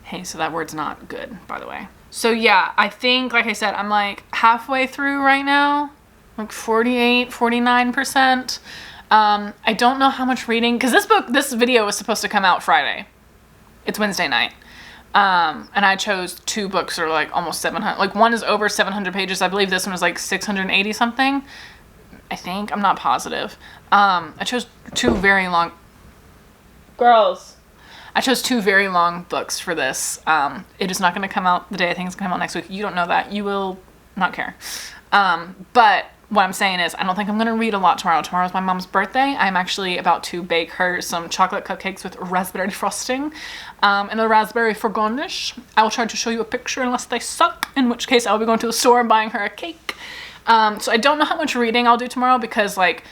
hey, so that word's not good, by the way. So yeah, I think, like I said, I'm like halfway through right now, like 48, 49%. I don't know how much reading, because this video was supposed to come out Friday. It's Wednesday night. And I chose 2 books that are like almost 700, like one is over 700 pages. I believe this one was like 680 something. I think, I'm not positive. I chose 2 very long, I chose 2 very long books for this. It is not going to come out the day I think it's going to come out next week. You don't know that. You will not care. But what I'm saying is I don't think I'm going to read a lot tomorrow. Tomorrow's my mom's birthday. I'm actually about to bake her some chocolate cupcakes with raspberry frosting and a raspberry garnish. I will try to show you a picture unless they suck, in which case I will be going to the store and buying her a cake. So I don't know how much reading I'll do tomorrow because, like,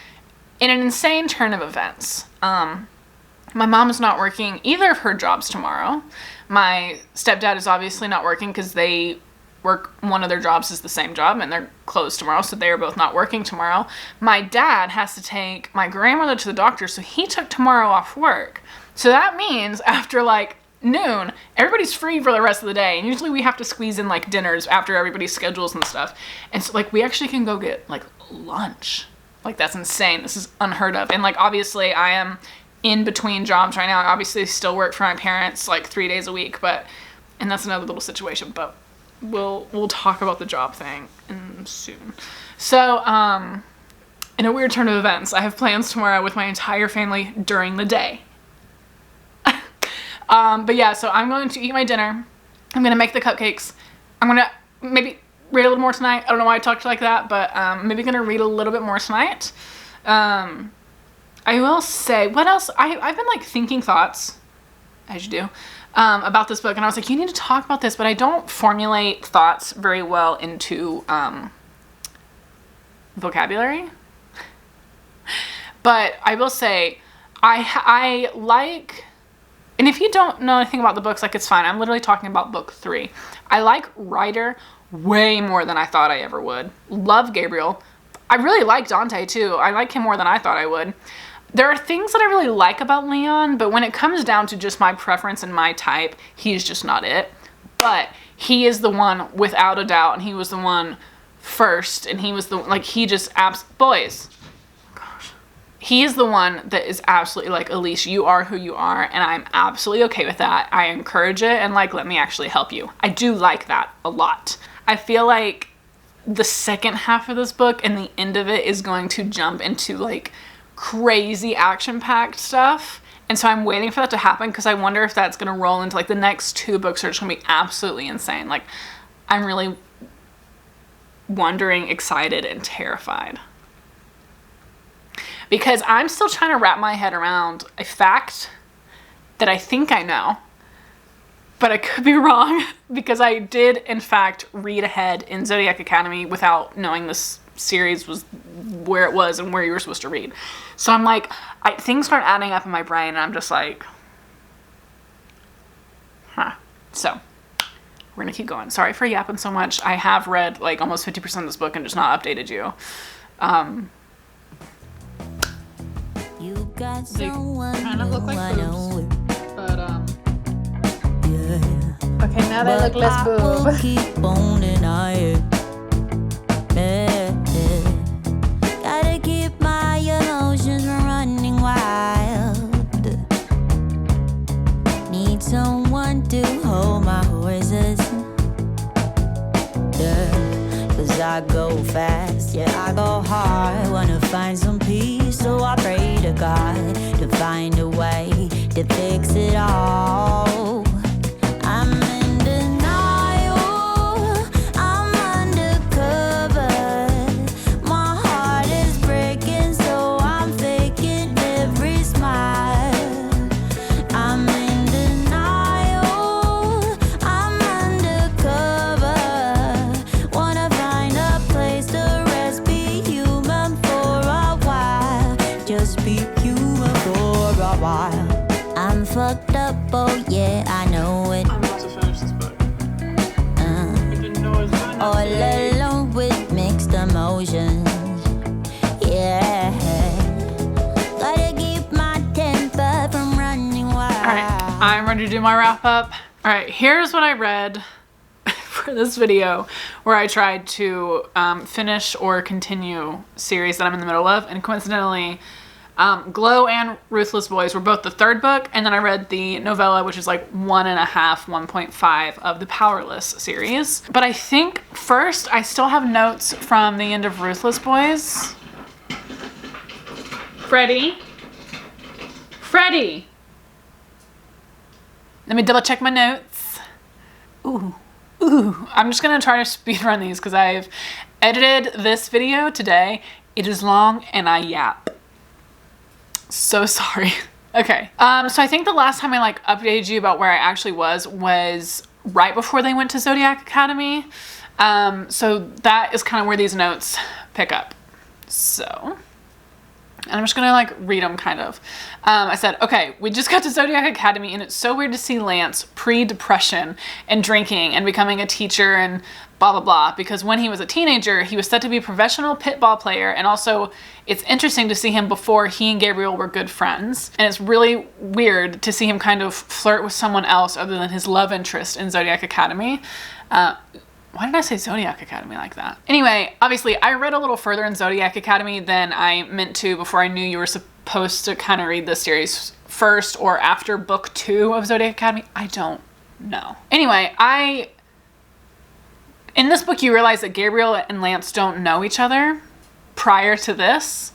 in an insane turn of events, my mom is not working either of her jobs tomorrow. My stepdad is obviously not working because they work, one of their jobs is the same job and they're closed tomorrow, so they are both not working tomorrow. My dad has to take my grandmother to the doctor, so he took tomorrow off work. So that means after like noon, everybody's free for the rest of the day, and usually we have to squeeze in like dinners after everybody's schedules and stuff. And so like we actually can go get like lunch. Like that's insane. This is unheard of. And like obviously I am in between jobs right now. I obviously still work for my parents like 3 days a week, and that's another little situation, but we'll talk about the job thing soon. So, in a weird turn of events, I have plans tomorrow with my entire family during the day. But yeah, so I'm going to eat my dinner. I'm going to make the cupcakes. I'm going to maybe read a little more tonight. I don't know why I talked like that, but maybe going to read a little bit more tonight. I will say, what else? I've been like thinking thoughts, as you do, about this book. And I was like, you need to talk about this, but I don't formulate thoughts very well into vocabulary. But I will say, I like... And if you don't know anything about the books, like, it's fine. I'm literally talking about book 3. I like Ryder way more than I thought I ever would. Love Gabriel. I really like Dante, too. I like him more than I thought I would. There are things that I really like about Leon, but when it comes down to just my preference and my type, he's just not it. But he is the one, without a doubt, and he was the one first, and he was the, like, he just boys. He is the one that is absolutely like, Elise, you are who you are, and I'm absolutely okay with that. I encourage it, and like, let me actually help you. I do like that a lot. I feel like the second half of this book and the end of it is going to jump into like crazy action-packed stuff. And so I'm waiting for that to happen because I wonder if that's going to roll into like the next 2 books are just going to be absolutely insane. Like, I'm really wondering, excited, and terrified. Because I'm still trying to wrap my head around a fact that I think I know, but I could be wrong because I did, in fact, read ahead in ZodiacAcademy without knowing this series was where it was and where you were supposed to read. So I'm like, things start adding up in my brain, and I'm just like, huh. So we're going to keep going. Sorry for yapping so much. I have read like almost 50% of this book and just not updated you. You got They someone kind of look like new, I boobs, know but it. Yeah. okay, now they look But less I will boob. keep on denying. Yeah. Gotta keep my emotions from running wild. Need someone to hold my horses. Yeah. 'Cause I go fast, yeah, I go hard. Wanna find some peace, so I pray to God to find a way to fix it all. I'm in denial, I'm undercover. My heart is breaking, so I'm faking every smile. I'm in denial, I'm undercover. Wanna find a place to rest, be human for a while. Just be human for a while. I'm fucked up, oh yeah, I know it. I'm about to finish this book. I didn't know I was doing All alone with mixed emotions. Yeah. Gotta keep my temper from running wild. Alright, I'm ready to do my wrap up. Alright, here's what I read for this video where I tried to finish or continue series that I'm in the middle of, and coincidentally, Glow and RuthlessBoys were both the 3rd book, and then I read the novella, which is like 1.5 of the Powerless series. But I think first I still have notes from the end of RuthlessBoys. Freddie? Let me double check my notes. Ooh. I'm just gonna try to speed run these because I've edited this video today. It is long and I yap. So sorry. Okay. So I think the last time I like updated you about where I actually was right before they went to ZodiacAcademy. So that is kind of where these notes pick up. So, and I'm just gonna like read them kind of. I said, okay, we just got to ZodiacAcademy and it's so weird to see Lance pre-depression and drinking and becoming a teacher and blah, blah, blah. Because when he was a teenager, he was said to be a professional pitball player. And also it's interesting to see him before he and Gabriel were good friends. And it's really weird to see him kind of flirt with someone else other than his love interest in ZodiacAcademy. Why did I say ZodiacAcademy like that? Anyway, obviously I read a little further in ZodiacAcademy than I meant to before I knew you were supposed to kind of read this series first or after book 2 of Zodiac Academy. I don't know. Anyway, in this book you realize that Gabriel and Lance don't know each other prior to this.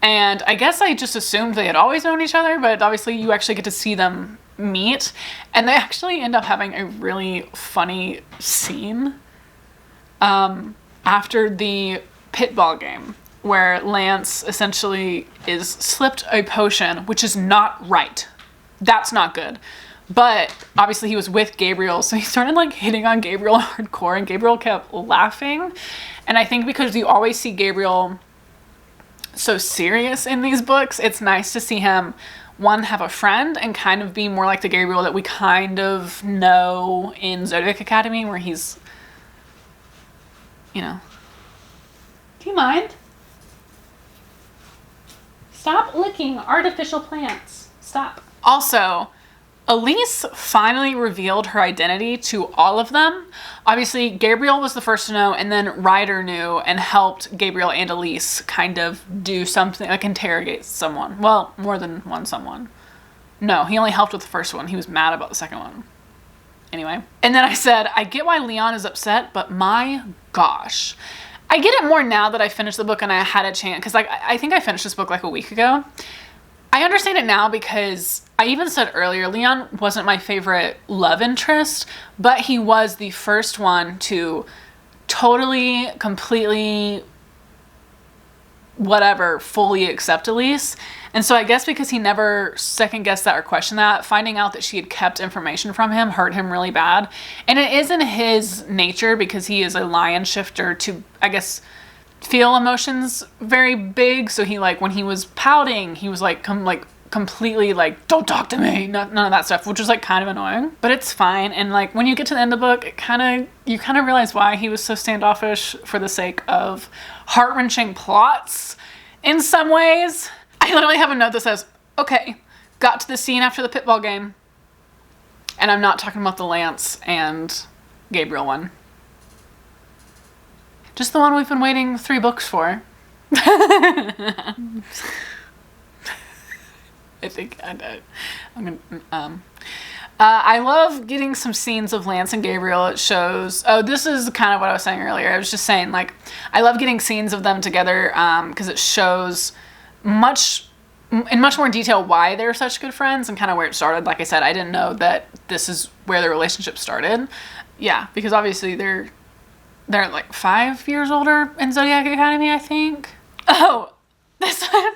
And I guess I just assumed they had always known each other, but obviously you actually get to see them meet. And they actually end up having a really funny scene after the pitball game, where Lance essentially is slipped a potion, which is not right. That's not good. But obviously he was with Gabriel, so he started like hitting on Gabriel hardcore, and Gabriel kept laughing. And I think because you always see Gabriel so serious in these books, it's nice to see him, one, have a friend and kind of be more like the Gabriel that we kind of know in Zodiac Academy, where he's, you know. Do you mind? Stop licking artificial plants. Stop. Also, Elise finally revealed her identity to all of them. Obviously, Gabriel was the first to know, and then Ryder knew and helped Gabriel and Elise kind of do something, like interrogate someone. Well, more than one someone. No, he only helped with the first one. He was mad about the second one. Anyway. And then I said, I get why Leon is upset, but my gosh. I get it more now that I finished the book and I had a chance, because like I think I finished this book like a week ago. I understand it now because I even said earlier, Leon wasn't my favorite love interest, but he was the first one to totally, completely, whatever, fully accept Elise. And so I guess because he never second guessed that or questioned that, finding out that she had kept information from him hurt him really bad. And it isn't his nature, because he is a lion shifter, to, I guess, feel emotions very big. So he, like, when he was pouting, he was like completely like, don't talk to me, none of that stuff, which was like kind of annoying, but it's fine. And like when you get to the end of the book, you kind of realize why he was so standoffish, for the sake of heart-wrenching plots in some ways. I literally have a note that says, okay, got to the scene after the pitball game, and I'm not talking about the Lance and Gabriel one. Just the one we've been waiting 3 books for. I think I'm gonna. I love getting some scenes of Lance and Gabriel. It shows. Oh, this is kind of what I was saying earlier. I was just saying, like, I love getting scenes of them together because it shows in much more detail why they're such good friends and kind of where it started. Like I said, I didn't know that this is where their relationship started. Yeah, because obviously they're like 5 years older in Zodiac Academy, I think. Oh, this one.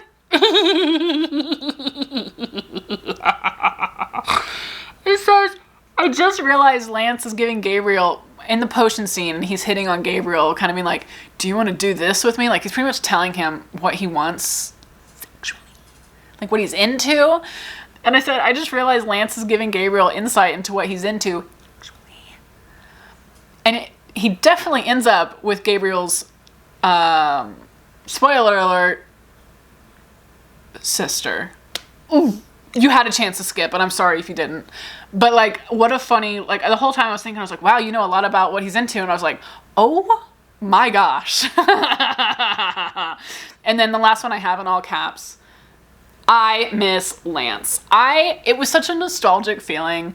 It says, I just realized Lance is giving Gabriel, in the potion scene, and he's hitting on Gabriel, kind of being like, do you want to do this with me? Like, he's pretty much telling him what he wants sexually, like what he's into. And I said, I just realized Lance is giving Gabriel insight into what he's into sexually. And he definitely ends up with Gabriel's, spoiler alert, sister. Ooh. You had a chance to skip, and I'm sorry if you didn't. But, like, what a funny, like, the whole time I was thinking, I was like, wow, you know a lot about what he's into. And I was like, oh my gosh. And then the last one I have in all caps, I miss Lance. It was such a nostalgic feeling,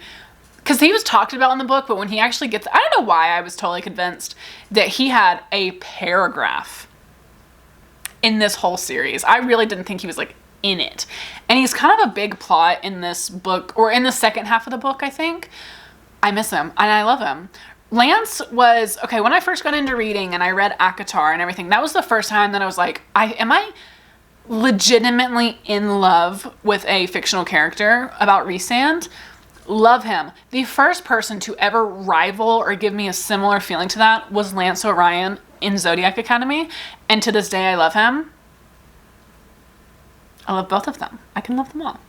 because he was talked about in the book, but when he actually gets, I don't know why I was totally convinced that he had a paragraph in this whole series. I really didn't think he was, like, in it. And he's kind of a big plot in this book, or in the second half of the book, I think. I miss him, and I love him. Lance was, okay, when I first got into reading and I read Acotar and everything, that was the first time that I was like, am I legitimately in love with a fictional character about Rhysand? Love him. The first person to ever rival or give me a similar feeling to that was Lance Orion in Zodiac Academy, and to this day I love him. I love both of them. I can love them all.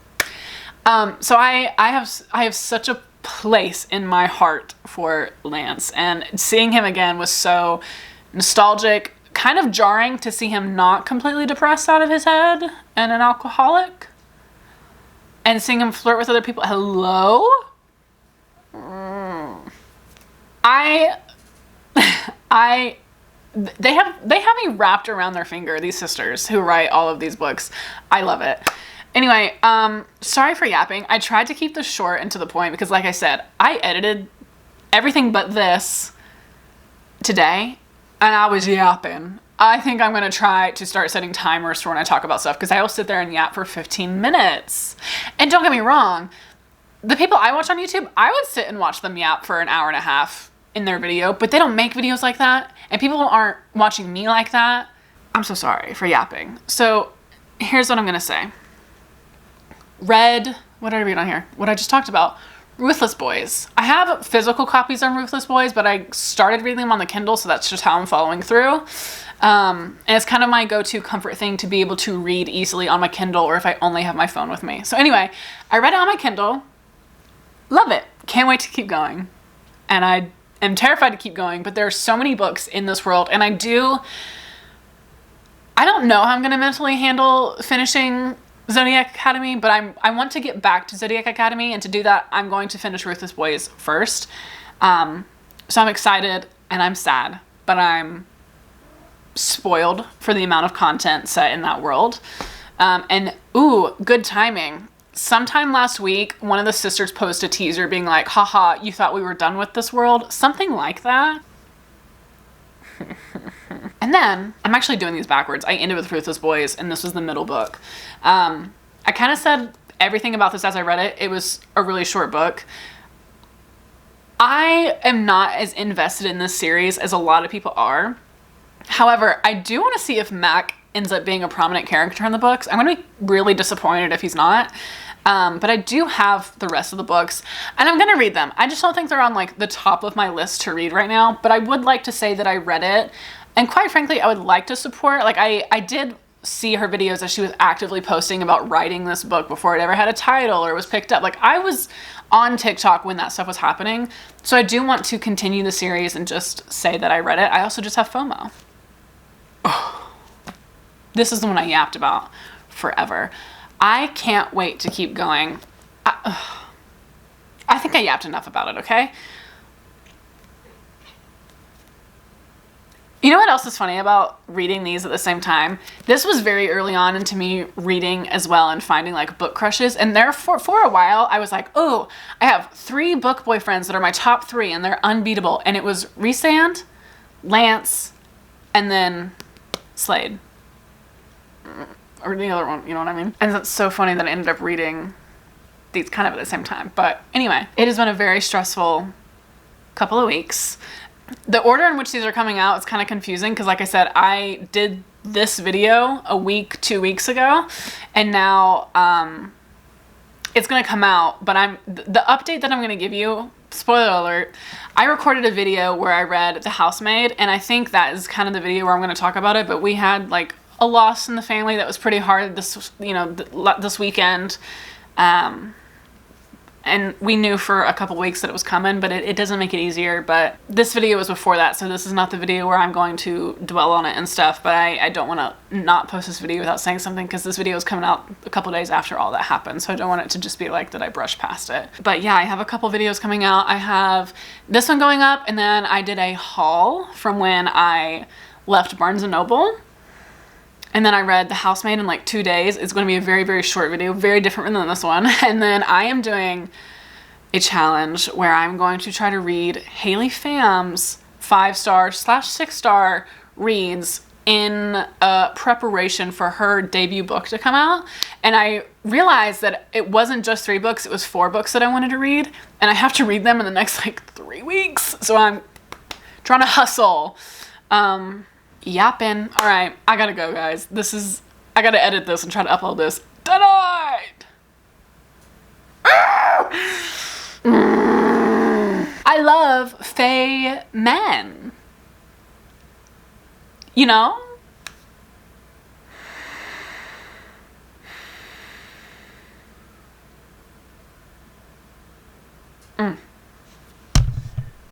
So I have such a place in my heart for Lance, and seeing him again was so nostalgic, kind of jarring to see him not completely depressed out of his head and an alcoholic, and seeing him flirt with other people. Hello? They have me wrapped around their finger, these sisters who write all of these books. I love it. Anyway, sorry for yapping. I tried to keep this short and to the point because, like I said, I edited everything but this today, and I was yapping. I think I'm going to try to start setting timers for when I talk about stuff, because I will sit there and yap for 15 minutes. And don't get me wrong, the people I watch on YouTube, I would sit and watch them yap for an hour and a half in their video, but they don't make videos like that, and people aren't watching me like that. I'm so sorry for yapping. So here's what I'm going to say. What did I read on here? What I just talked about. RuthlessBoys. I have physical copies on RuthlessBoys, but I started reading them on the Kindle, so that's just how I'm following through. And it's kind of my go-to comfort thing to be able to read easily on my Kindle, or if I only have my phone with me. So anyway, I read it on my Kindle. Love it. Can't wait to keep going. And I am terrified to keep going, but there are so many books in this world, and I don't know how I'm going to mentally handle finishing ZodiacAcademy, but I want to get back to ZodiacAcademy, and to do that, I'm going to finish RuthlessBoys first. So I'm excited and I'm sad, but I'm spoiled for the amount of content set in that world. And ooh, good timing. Sometime last week, one of the sisters posted a teaser being like, haha, you thought we were done with this world? Something like that. And then, I'm actually doing these backwards. I ended with RuthlessBoys, and this was the middle book. I kind of said everything about this as I read it. It was a really short book. I am not as invested in this series as a lot of people are. However, I do want to see if Mac ends up being a prominent character in the books. I'm going to be really disappointed if he's not. But I do have the rest of the books, and I'm going to read them. I just don't think they're on like the top of my list to read right now, but I would like to say that I read it. And quite frankly, I would like to support, like I did see her videos as she was actively posting about writing this book before it ever had a title or was picked up. Like, I was on TikTok when that stuff was happening. So I do want to continue the series and just say that I read it. I also just have FOMO. Oh, this is the one I yapped about forever. I can't wait to keep going. I think I yapped enough about it, okay? You know what else is funny about reading these at the same time? This was very early on into me reading as well and finding like book crushes. And there for a while, I was like, oh, I have 3 book boyfriends that are my top 3 and they're unbeatable. And it was Rhysand, Lance, and then Slade. Or the other one, you know what I mean? And it's so funny that I ended up reading these kind of at the same time. But anyway, it has been a very stressful couple of weeks. The order in which these are coming out is kind of confusing because, like I said, I did this video a week, 2 weeks ago, and now it's going to come out, but the update that I'm going to give you, spoiler alert, I recorded a video where I read The Housemaid, and I think that is kind of the video where I'm going to talk about it, but we had like a loss in the family that was pretty hard this weekend. And we knew for a couple weeks that it was coming, but it doesn't make it easier. But this video was before that, so this is not the video where I'm going to dwell on it and stuff. But I don't want to not post this video without saying something, because this video is coming out a couple days after all that happened. So I don't want it to just be like that I brushed past it. But yeah, I have a couple videos coming out. I have this one going up, and then I did a haul from when I left Barnes & Noble. And then I read The Housemaid in like 2 days. It's going to be a very, very short video, very different than this one. And then I am doing a challenge where I'm going to try to read Haley Pham's 5-star/6-star reads in preparation for her debut book to come out. And I realized that it wasn't just 3 books, it was 4 books that I wanted to read. And I have to read them in the next like 3 weeks. So I'm trying to hustle. Yapping. All right, I gotta go, guys. I gotta edit this and try to upload this tonight. I love fae men. You know?